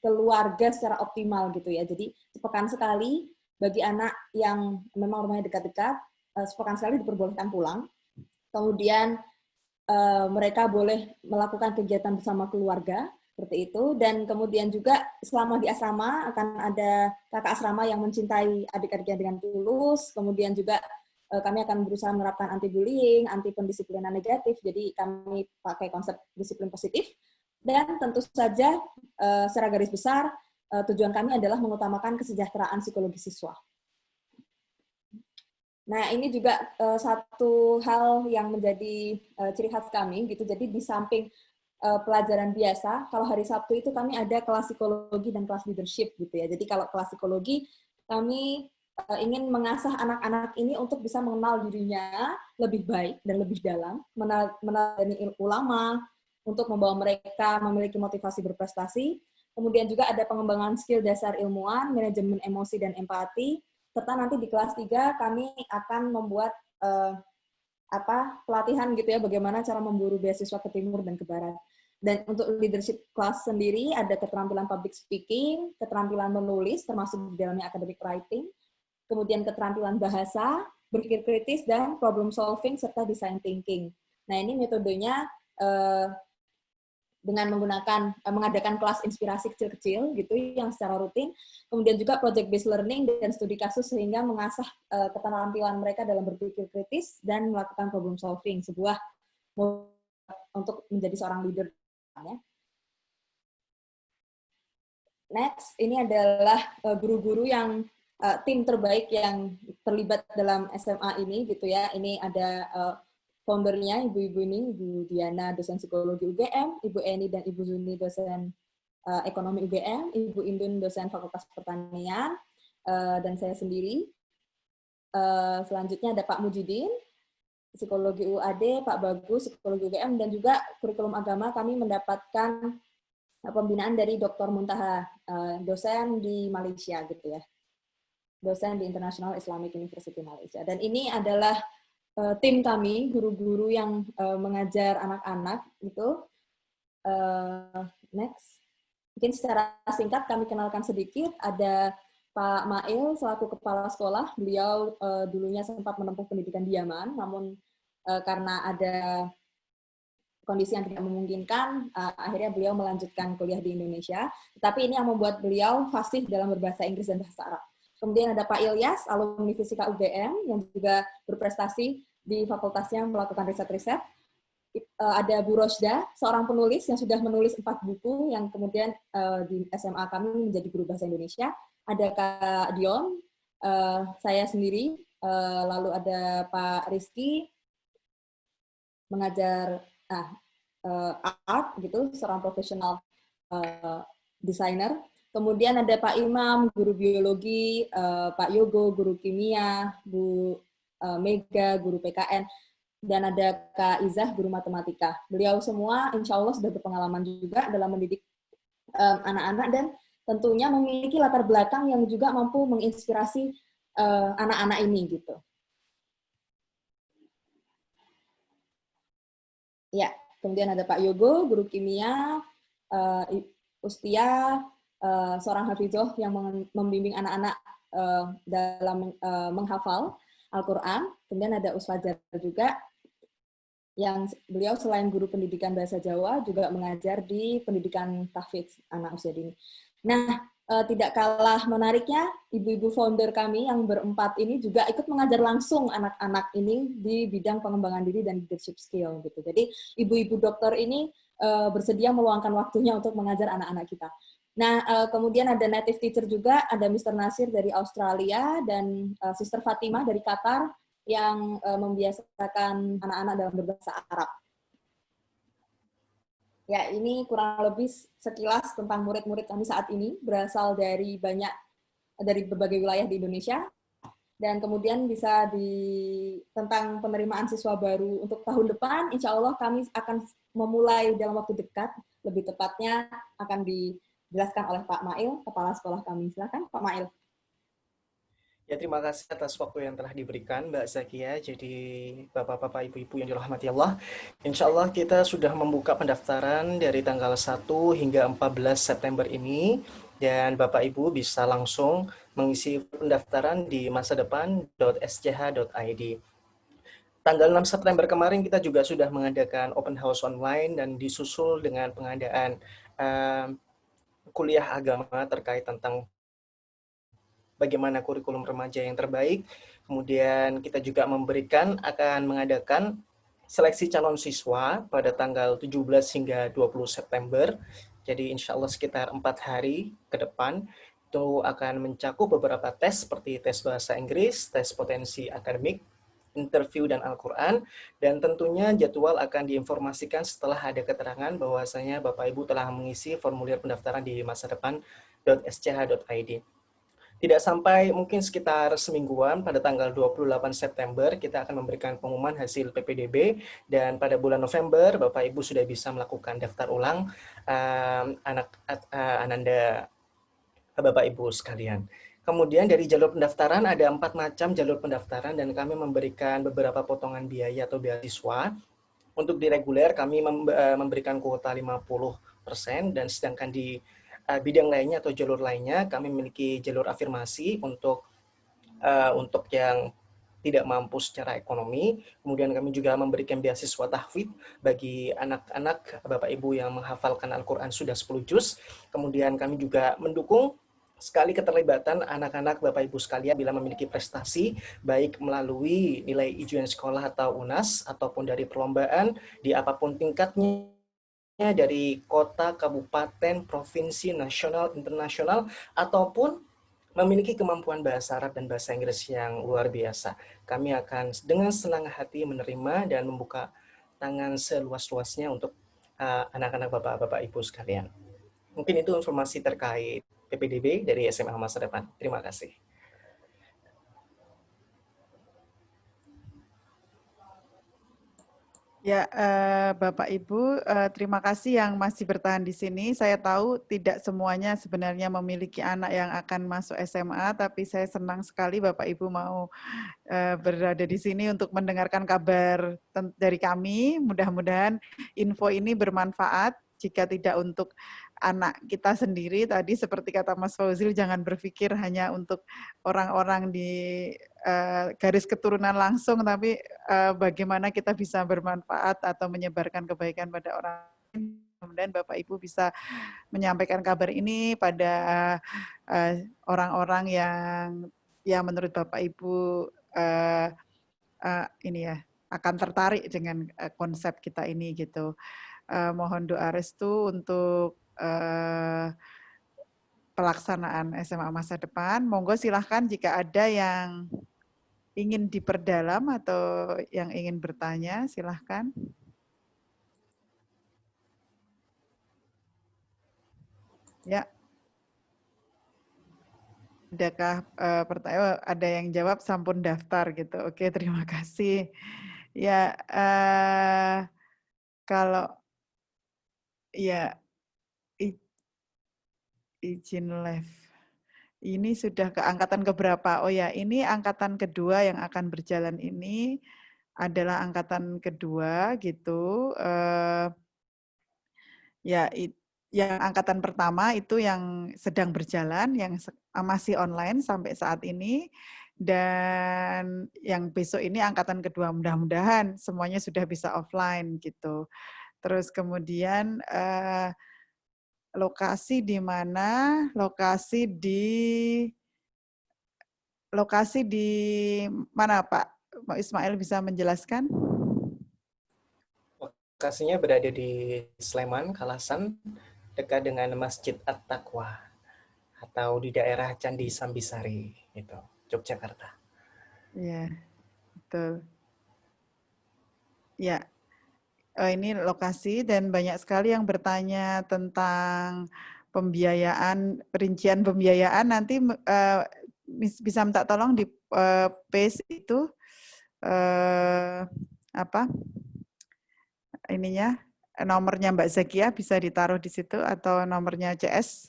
keluarga secara optimal gitu ya. Jadi sepekan sekali bagi anak yang memang rumahnya dekat-dekat, sepekan sekali diperbolehkan pulang. Kemudian mereka boleh melakukan kegiatan bersama keluarga seperti itu. Dan kemudian juga selama di asrama akan ada kakak asrama yang mencintai adik-adiknya dengan tulus. Kemudian juga kami akan berusaha menerapkan anti-bullying, anti-pendisiplinan negatif, jadi kami pakai konsep disiplin positif, dan tentu saja secara garis besar tujuan kami adalah mengutamakan kesejahteraan psikologi siswa. Nah, ini juga satu hal yang menjadi ciri khas kami, gitu. Jadi di samping pelajaran biasa, kalau hari Sabtu itu kami ada kelas psikologi dan kelas leadership, gitu ya. Jadi kalau kelas psikologi, kami ingin mengasah anak-anak ini untuk bisa mengenal dirinya lebih baik dan lebih dalam, meneladani ulama, untuk membawa mereka memiliki motivasi berprestasi. Kemudian juga ada pengembangan skill dasar ilmuwan, manajemen emosi dan empati, serta nanti di kelas 3 kami akan membuat pelatihan gitu ya, bagaimana cara memburu beasiswa ke timur dan ke barat. Dan untuk leadership class sendiri ada keterampilan public speaking, keterampilan menulis termasuk di dalamnya academic writing, kemudian keterampilan bahasa, berpikir kritis, dan problem solving, serta design thinking. Nah, ini metodenya dengan mengadakan kelas inspirasi kecil-kecil, gitu, yang secara rutin, kemudian juga project-based learning dan studi kasus, sehingga mengasah keterampilan mereka dalam berpikir kritis dan melakukan problem solving, sebuah untuk menjadi seorang leader. Next, ini adalah guru-guru yang tim terbaik yang terlibat dalam SMA ini gitu ya. Ini ada foundernya, ibu-ibu ini, Ibu Diana, dosen psikologi UGM, Ibu Eni dan Ibu Zuni, dosen ekonomi UGM, Ibu Indun, dosen Fakultas Pertanian, dan saya sendiri. Selanjutnya ada Pak Mujidin, psikologi UAD, Pak Bagus, psikologi UGM, dan juga kurikulum agama kami mendapatkan pembinaan dari Dr. Muntaha, dosen di Malaysia gitu ya. Dosen di International Islamic University Malaysia. Dan ini adalah tim kami, guru-guru yang mengajar anak-anak gitu. Next. Mungkin secara singkat kami kenalkan sedikit, ada Pak Mail selaku kepala sekolah. Beliau dulunya sempat menempuh pendidikan di Yaman, namun karena ada kondisi yang tidak memungkinkan, akhirnya beliau melanjutkan kuliah di Indonesia. Tetapi ini yang membuat beliau fasih dalam berbahasa Inggris dan bahasa Arab. Kemudian ada Pak Ilyas, alumni Fisika UGM, yang juga berprestasi di fakultasnya melakukan riset-riset. Ada Bu Rosda, seorang penulis yang sudah menulis 4 buku, yang kemudian di SMA kami menjadi guru bahasa Indonesia. Ada Kak Dion, saya sendiri, lalu ada Pak Rizky, mengajar art, gitu, seorang profesional desainer. Kemudian ada Pak Imam, guru biologi, Pak Yogo, guru kimia, Bu Mega, guru PKN, dan ada Kak Izah, guru matematika. Beliau semua insya Allah sudah berpengalaman juga dalam mendidik anak-anak dan tentunya memiliki latar belakang yang juga mampu menginspirasi anak-anak ini gitu. Ya, kemudian ada Pak Yogo, guru kimia, Ustia, seorang hafidzoh yang membimbing anak-anak dalam menghafal Al-Quran. Kemudian ada Usfajar juga, yang beliau selain guru pendidikan bahasa Jawa, juga mengajar di pendidikan tahfidz anak usia dini. Nah, tidak kalah menariknya, ibu-ibu founder kami yang berempat ini juga ikut mengajar langsung anak-anak ini di bidang pengembangan diri dan leadership skill gitu. Jadi ibu-ibu dokter ini bersedia meluangkan waktunya untuk mengajar anak-anak kita. Nah, kemudian ada native teacher juga, ada Mr. Nasir dari Australia dan Sister Fatimah dari Qatar yang membiasakan anak-anak dalam berbahasa Arab. Ya, ini kurang lebih sekilas tentang murid-murid kami saat ini, berasal dari berbagai wilayah di Indonesia, dan kemudian bisa tentang penerimaan siswa baru untuk tahun depan, insya Allah kami akan memulai dalam waktu dekat, lebih tepatnya akan dijelaskan oleh Pak Mail, Kepala Sekolah kami. Silakan Pak Mail. Ya, terima kasih atas waktu yang telah diberikan Mbak Zakia. Jadi Bapak-Bapak, Ibu-Ibu yang dirahmati Allah, insya Allah kita sudah membuka pendaftaran dari tanggal 1 hingga 14 September ini, dan Bapak Ibu bisa langsung mengisi pendaftaran di masadepan.sch.id. Tanggal 6 September kemarin kita juga sudah mengadakan open house online dan disusul dengan pengadaan kuliah agama terkait tentang bagaimana kurikulum remaja yang terbaik. Kemudian kita juga akan mengadakan seleksi calon siswa pada tanggal 17 hingga 20 September. Jadi insya Allah sekitar 4 hari ke depan itu akan mencakup beberapa tes seperti tes bahasa Inggris, tes potensi akademik, interview dan Al-Quran, dan tentunya jadwal akan diinformasikan setelah ada keterangan bahwasanya Bapak Ibu telah mengisi formulir pendaftaran di masadepan.sch.id. Tidak sampai mungkin sekitar semingguan, pada tanggal 28 September kita akan memberikan pengumuman hasil PPDB, dan pada bulan November Bapak Ibu sudah bisa melakukan daftar ulang Ananda Bapak Ibu sekalian. Kemudian dari jalur pendaftaran ada 4 macam jalur pendaftaran, dan kami memberikan beberapa potongan biaya atau beasiswa. Untuk di reguler kami memberikan kuota 50%, dan sedangkan di bidang lainnya atau jalur lainnya kami memiliki jalur afirmasi untuk yang tidak mampu secara ekonomi. Kemudian kami juga memberikan beasiswa tahfidz bagi anak-anak Bapak Ibu yang menghafalkan Al-Quran sudah 10 juz. Kemudian kami juga mendukung sekali keterlibatan anak-anak Bapak Ibu sekalian bila memiliki prestasi, baik melalui nilai ujian sekolah atau UNAS, ataupun dari perlombaan di apapun tingkatnya, dari kota, kabupaten, provinsi, nasional, internasional, ataupun memiliki kemampuan bahasa Arab dan bahasa Inggris yang luar biasa. Kami akan dengan senang hati menerima dan membuka tangan seluas-luasnya untuk anak-anak Bapak-Bapak Ibu sekalian. Mungkin itu informasi terkait PPDB dari SMA Masa Depan. Terima kasih. Ya, Bapak Ibu, terima kasih yang masih bertahan di sini. Saya tahu tidak semuanya sebenarnya memiliki anak yang akan masuk SMA, tapi saya senang sekali Bapak Ibu mau berada di sini untuk mendengarkan kabar dari kami. Mudah-mudahan info ini bermanfaat. Jika tidak untuk anak kita sendiri, tadi seperti kata Mas Fauzil, jangan berpikir hanya untuk orang-orang di garis keturunan langsung, tapi bagaimana kita bisa bermanfaat atau menyebarkan kebaikan pada orang lain. Kemudian Bapak Ibu bisa menyampaikan kabar ini pada orang-orang yang menurut Bapak Ibu ini ya akan tertarik dengan konsep kita ini gitu. Mohon doa restu untuk pelaksanaan SMA Masa Depan. Monggo silahkan jika ada yang ingin diperdalam atau yang ingin bertanya, silahkan. Ya. Adakah pertanyaan? Ada yang jawab sampun daftar gitu. Oke, terima kasih. Ya, kalau ya izin live. Ini sudah ke angkatan keberapa? Oh ya, ini angkatan kedua yang akan berjalan ini adalah angkatan kedua gitu. Ya, yang angkatan pertama itu yang sedang berjalan, yang masih online sampai saat ini. Dan yang besok ini angkatan kedua, mudah-mudahan semuanya sudah bisa offline gitu. Terus kemudian lokasi di mana? Lokasi di mana, Pak? Pak Ismail bisa menjelaskan? Lokasinya berada di Sleman, Kalasan, dekat dengan Masjid At-Taqwa atau di daerah Candi Sambisari, itu, Yogyakarta. Iya, betul. Ya, ini lokasi dan banyak sekali yang bertanya tentang pembiayaan, perincian pembiayaan. Nanti bisa minta tolong di paste itu apa ininya, nomornya Mbak Zakia bisa ditaruh di situ atau nomornya CS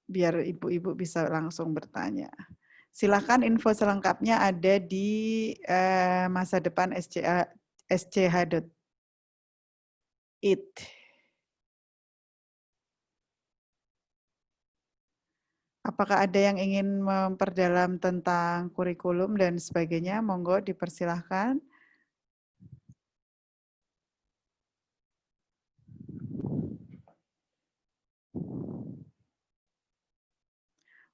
biar ibu-ibu bisa langsung bertanya. Silakan info selengkapnya ada di masa depan SCH.id. Apakah ada yang ingin memperdalam tentang kurikulum dan sebagainya? Monggo dipersilahkan.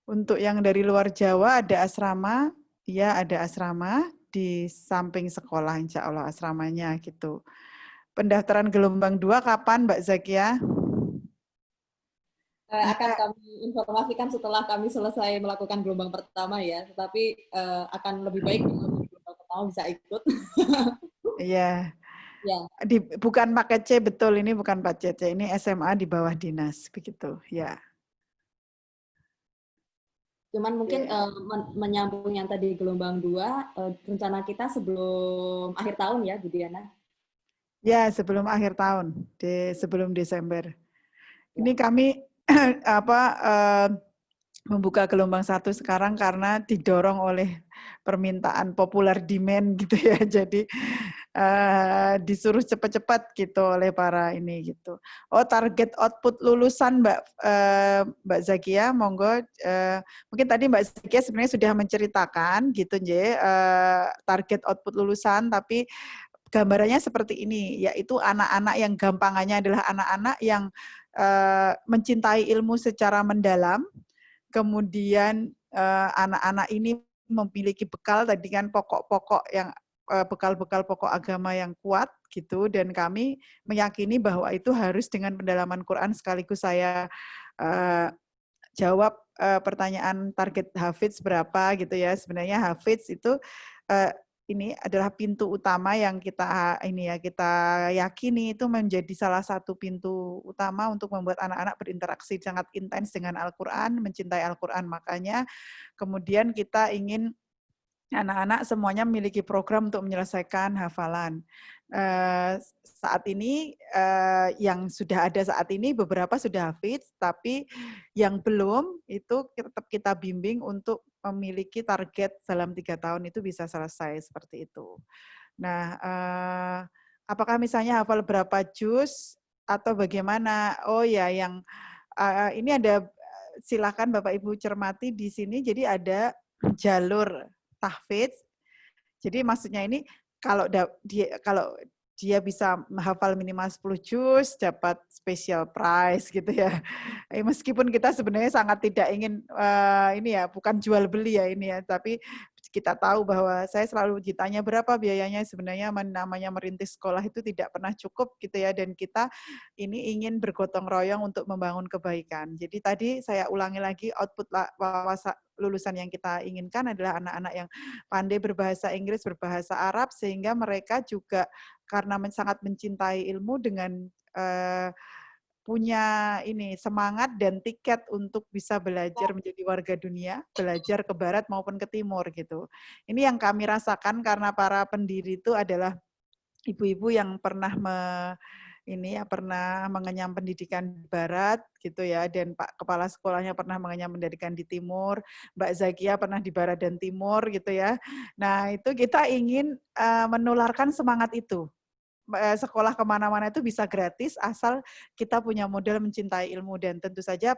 Untuk yang dari luar Jawa ada asrama, ya ada asrama di samping sekolah, insya Allah asramanya gitu. Pendaftaran gelombang 2 kapan Mbak Zakia? Akan kami informasikan setelah kami selesai melakukan gelombang pertama ya, tetapi akan lebih baik kalau gelombang pertama bisa ikut. Iya. Ya. Bukan paket C, betul, ini bukan paket C, ini SMA di bawah dinas, begitu, ya. Cuman mungkin menyambung yang tadi gelombang 2, rencana kita sebelum akhir tahun ya, Bu Diana? Ya, sebelum akhir tahun, sebelum Desember. Ini kami membuka gelombang 1 sekarang karena didorong oleh permintaan popular demand gitu ya. Jadi disuruh cepat-cepat gitu oleh para ini gitu. Oh, target output lulusan Mbak Zakia, monggo. Mungkin tadi Mbak Zakia sebenarnya sudah menceritakan gitu, target output lulusan, tapi gambarannya seperti ini, yaitu anak-anak yang gampangannya adalah anak-anak yang mencintai ilmu secara mendalam, kemudian anak-anak ini memiliki bekal tadi kan pokok-pokok yang bekal-bekal pokok agama yang kuat gitu, dan kami meyakini bahwa itu harus dengan pendalaman Quran. Sekaligus saya jawab pertanyaan target Hafiz berapa gitu ya. Sebenarnya Hafiz itu ini adalah pintu utama yang kita yakini itu menjadi salah satu pintu utama untuk membuat anak-anak berinteraksi sangat intens dengan Al-Quran, mencintai Al-Quran. Makanya kemudian kita ingin anak-anak semuanya memiliki program untuk menyelesaikan hafalan. Saat ini yang sudah ada saat ini beberapa sudah hafiz, tapi yang belum itu tetap kita bimbing untuk memiliki target dalam 3 tahun itu bisa selesai seperti itu. Nah, apakah misalnya hafal berapa juz atau bagaimana? Oh ya, yang ini ada, silakan Bapak Ibu cermati di sini. Jadi ada jalur tahfidz. Jadi maksudnya ini kalau dia bisa menghafal minimal 10 juz dapat special prize gitu ya. Meskipun kita sebenarnya sangat tidak ingin ini ya, bukan jual beli ya ini ya, tapi kita tahu bahwa saya selalu ditanya berapa biayanya. Sebenarnya namanya merintis sekolah itu tidak pernah cukup gitu ya, dan kita ini ingin bergotong royong untuk membangun kebaikan. Jadi tadi saya ulangi lagi, output wawasan lulusan yang kita inginkan adalah anak-anak yang pandai berbahasa Inggris, berbahasa Arab, sehingga mereka juga karena sangat mencintai ilmu dengan punya ini semangat dan tiket untuk bisa belajar menjadi warga dunia, belajar ke barat maupun ke timur gitu. Ini yang kami rasakan karena para pendiri itu adalah ibu-ibu yang pernah ini ya pernah mengenyam pendidikan di barat gitu ya, dan Pak Kepala Sekolahnya pernah mengenyam pendidikan di timur, Mbak Zakia pernah di barat dan timur gitu ya. Nah itu kita ingin menularkan semangat itu. Sekolah kemana-mana itu bisa gratis asal kita punya modal mencintai ilmu, dan tentu saja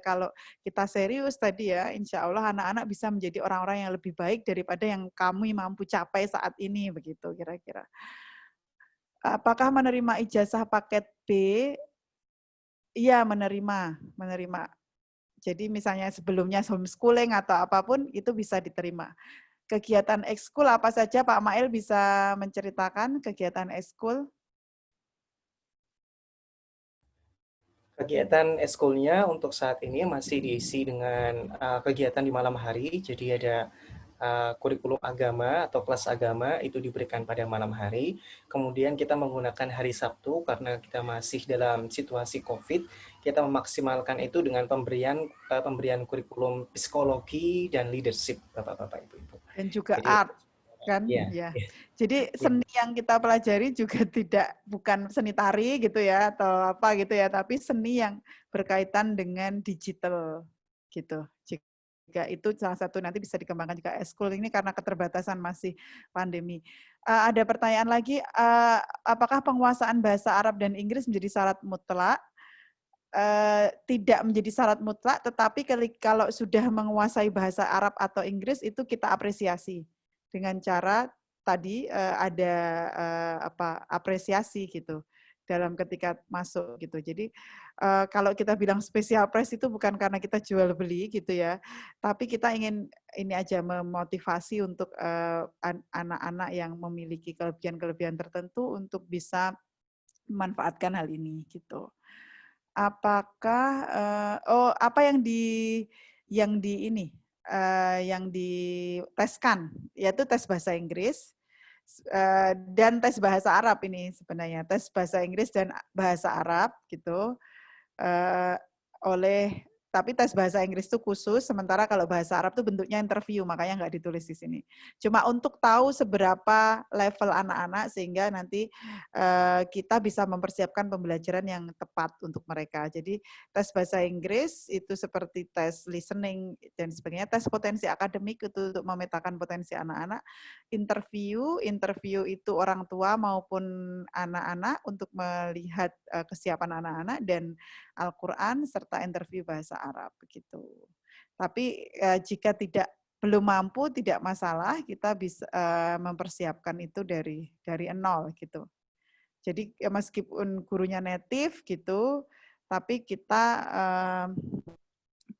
kalau kita serius tadi ya, insya Allah anak-anak bisa menjadi orang-orang yang lebih baik daripada yang kami mampu capai saat ini, begitu kira-kira. Apakah menerima ijazah paket B? Iya, menerima. Jadi misalnya sebelumnya homeschooling atau apapun itu bisa diterima. Kegiatan ekskul apa saja Pak Mail bisa menceritakan kegiatan ekskul? Kegiatan eskulnya untuk saat ini masih diisi dengan kegiatan di malam hari, jadi ada kurikulum agama atau kelas agama itu diberikan pada malam hari. Kemudian kita menggunakan hari Sabtu karena kita masih dalam situasi COVID, kita memaksimalkan itu dengan pemberian kurikulum psikologi dan leadership, Bapak-bapak, Ibu-ibu. Dan juga Jadi, art kan ya. Jadi seni yang kita pelajari juga bukan seni tari gitu ya atau apa gitu ya, tapi seni yang berkaitan dengan digital gitu. Jika itu salah satu nanti bisa dikembangkan juga eskul ini karena keterbatasan masih pandemi. Ada pertanyaan lagi, apakah penguasaan bahasa Arab dan Inggris menjadi syarat mutlak? Tidak menjadi syarat mutlak, tetapi kalau sudah menguasai bahasa Arab atau Inggris itu kita apresiasi dengan cara tadi ada apresiasi gitu dalam ketika masuk gitu. Jadi kalau kita bilang special price itu bukan karena kita jual beli gitu ya, tapi kita ingin ini aja memotivasi untuk anak-anak yang memiliki kelebihan-kelebihan tertentu untuk bisa memanfaatkan hal ini gitu. Apakah apa yang diteskan, yaitu tes bahasa Inggris dan tes bahasa Arab ini sebenarnya, tes bahasa Inggris dan bahasa Arab gitu, tapi tes bahasa Inggris itu khusus, sementara kalau bahasa Arab itu bentuknya interview, makanya nggak ditulis di sini. Cuma untuk tahu seberapa level anak-anak sehingga nanti kita bisa mempersiapkan pembelajaran yang tepat untuk mereka. Jadi tes bahasa Inggris itu seperti tes listening dan sebagainya, tes potensi akademik itu untuk memetakan potensi anak-anak. Interview itu orang tua maupun anak-anak untuk melihat kesiapan anak-anak, dan Al-Quran serta interview bahasa Arab begitu. Tapi jika belum mampu tidak masalah, kita bisa mempersiapkan itu dari nol gitu. Jadi meskipun gurunya native gitu, tapi kita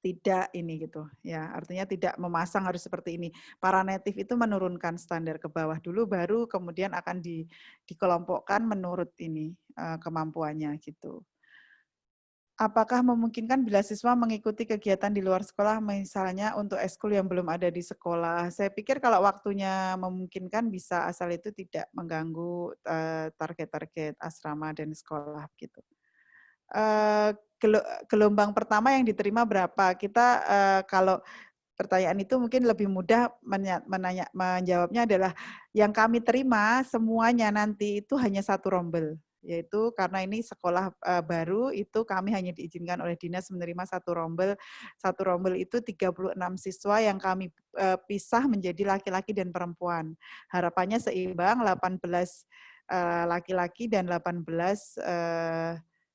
tidak ini gitu ya, artinya tidak memasang harus seperti ini. Para native itu menurunkan standar ke bawah dulu, baru kemudian akan dikelompokkan menurut ini kemampuannya gitu. Apakah memungkinkan bila siswa mengikuti kegiatan di luar sekolah, misalnya untuk ekskul yang belum ada di sekolah? Saya pikir kalau waktunya memungkinkan bisa, asal itu tidak mengganggu target-target asrama dan sekolah gitu. Gelombang pertama yang diterima berapa? Kita kalau pertanyaan itu mungkin lebih mudah menjawabnya adalah yang kami terima semuanya nanti itu hanya satu rombel. Yaitu karena ini sekolah baru, itu kami hanya diizinkan oleh dinas menerima satu rombel. Satu rombel itu 36 siswa yang kami pisah menjadi laki-laki dan perempuan. Harapannya seimbang, 18 laki-laki dan 18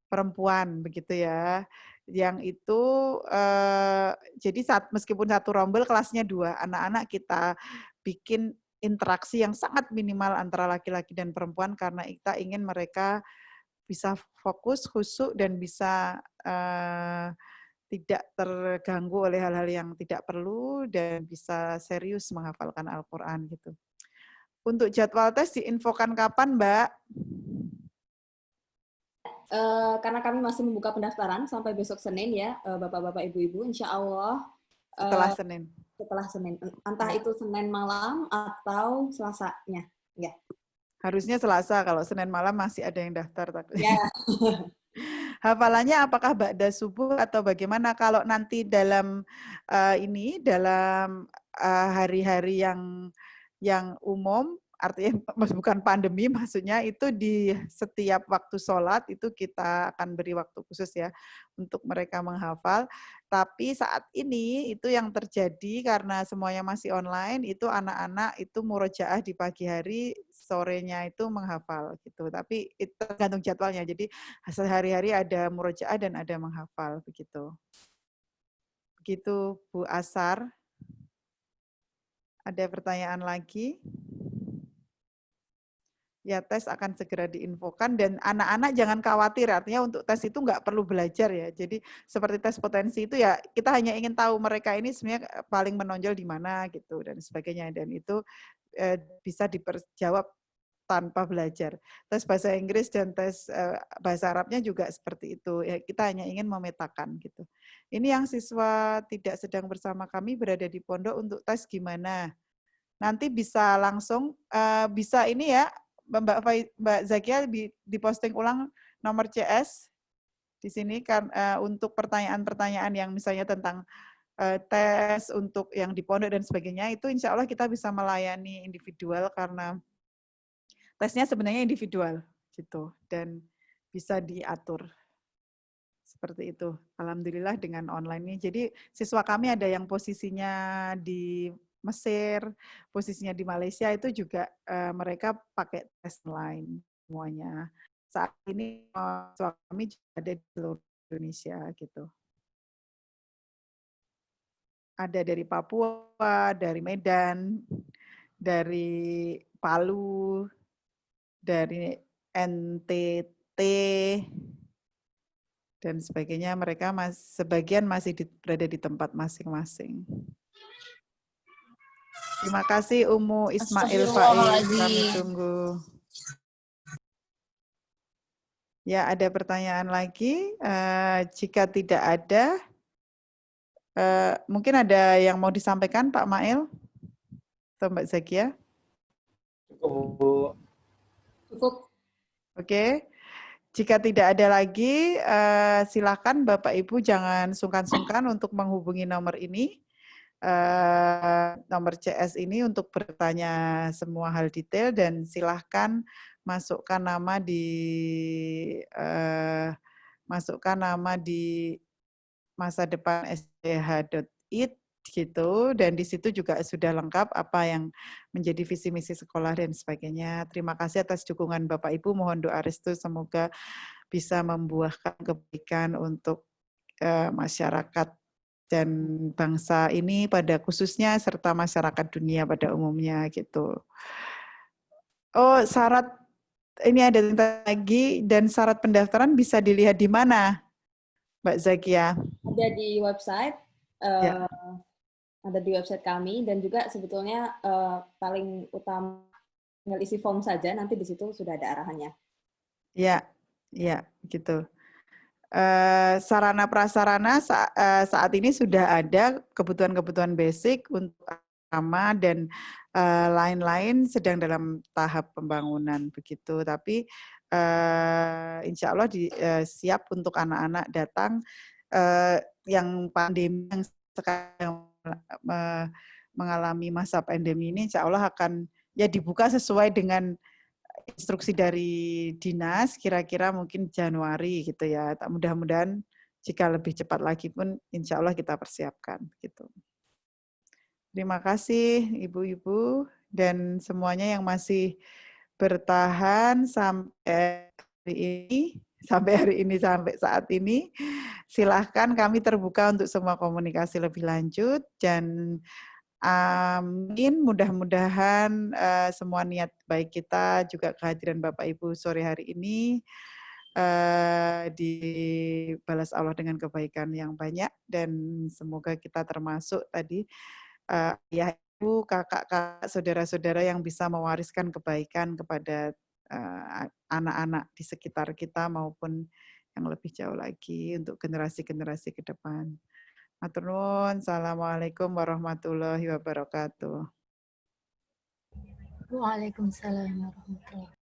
perempuan begitu ya. Yang itu jadi meskipun satu rombel kelasnya 2, anak-anak kita bikin interaksi yang sangat minimal antara laki-laki dan perempuan karena kita ingin mereka bisa fokus, khusyuk, dan bisa tidak terganggu oleh hal-hal yang tidak perlu dan bisa serius menghafalkan Al-Quran gitu. Untuk jadwal tes diinfokan kapan, Mbak? Karena kami masih membuka pendaftaran sampai besok Senin ya, Bapak-bapak, Ibu-ibu, insya Allah setelah Senin. Setelah Senin, entah itu Senin malam atau Selasanya, ya. Harusnya Selasa, kalau Senin malam masih ada yang daftar. Ya. Hafalannya apakah ba'da subuh atau bagaimana? Kalau nanti dalam dalam hari-hari yang umum, artinya bukan pandemi, maksudnya itu di setiap waktu sholat itu kita akan beri waktu khusus ya untuk mereka menghafal. Tapi saat ini itu yang terjadi karena semuanya masih online, itu anak-anak itu murojaah di pagi hari, sorenya itu menghafal gitu. Tapi itu tergantung jadwalnya. Jadi sehari-hari ada murojaah dan ada menghafal begitu. Begitu Bu Asar. Ada pertanyaan lagi? Ya, tes akan segera diinfokan dan anak-anak jangan khawatir, artinya untuk tes itu nggak perlu belajar ya. Jadi seperti tes potensi itu ya kita hanya ingin tahu mereka ini sebenarnya paling menonjol di mana gitu dan sebagainya, dan itu bisa diperjawab tanpa belajar. Tes bahasa Inggris dan tes bahasa Arabnya juga seperti itu. Ya, kita hanya ingin memetakan gitu. Ini yang siswa tidak sedang bersama kami berada di pondok untuk tes gimana? Nanti bisa langsung bisa ini ya, Mbak Zakia diposting ulang nomor CS di sini kan untuk pertanyaan-pertanyaan yang misalnya tentang tes untuk yang di pondok dan sebagainya, itu insya Allah kita bisa melayani individual karena tesnya sebenarnya individual gitu dan bisa diatur seperti itu. Alhamdulillah dengan online ini. Jadi siswa kami ada yang posisinya di Mesir, posisinya di Malaysia itu juga mereka pakai tes online semuanya. Saat ini siswa kami juga ada di seluruh Indonesia gitu. Ada dari Papua, dari Medan, dari Palu, dari NTT, dan sebagainya. Mereka sebagian masih berada di tempat masing-masing. Terima kasih Umu Ismail Faiz, kami tunggu. Ya, ada pertanyaan lagi? Jika tidak ada, mungkin ada yang mau disampaikan Pak Mail atau Mbak Zakia? Cukup. Oke. Jika tidak ada lagi, silakan Bapak Ibu jangan sungkan-sungkan untuk menghubungi nomor ini. Nomor CS ini untuk bertanya semua hal detail dan silahkan masukkan nama di masa depan sdh.id gitu, dan di situ juga sudah lengkap apa yang menjadi visi misi sekolah dan sebagainya. Terima kasih atas dukungan Bapak Ibu, mohon doa restu semoga bisa membuahkan kebaikan untuk masyarakat dan bangsa ini pada khususnya serta masyarakat dunia pada umumnya gitu. Oh, syarat ini ada lagi, dan syarat pendaftaran bisa dilihat di mana, Mbak Zakia? Ada di website, Ya. ada di website kami, dan juga sebetulnya paling utama tinggal isi form saja, nanti di situ sudah ada arahannya. Ya, ya, gitu. Sarana prasarana saat ini sudah ada kebutuhan-kebutuhan basic untuk asrama dan lain-lain sedang dalam tahap pembangunan begitu. Tapi insya Allah siap untuk anak-anak datang yang pandemi yang sekarang mengalami masa pandemi ini, insya Allah akan ya dibuka sesuai dengan instruksi dari dinas, kira-kira mungkin Januari gitu ya. Mudah-mudahan jika lebih cepat lagi pun insya Allah kita persiapkan gitu. Terima kasih Ibu-Ibu dan semuanya yang masih bertahan sampai hari ini sampai saat ini. Silahkan, kami terbuka untuk semua komunikasi lebih lanjut dan amin, mudah-mudahan semua niat baik kita, juga kehadiran Bapak Ibu sore hari ini dibalas Allah dengan kebaikan yang banyak, dan semoga kita termasuk tadi ayah, ibu, kakak-kakak, saudara-saudara yang bisa mewariskan kebaikan kepada anak-anak di sekitar kita maupun yang lebih jauh lagi untuk generasi-generasi ke depan. Matur nuwun. Assalamualaikum warahmatullahi wabarakatuh. Waalaikumsalam warahmatullahi wabarakatuh.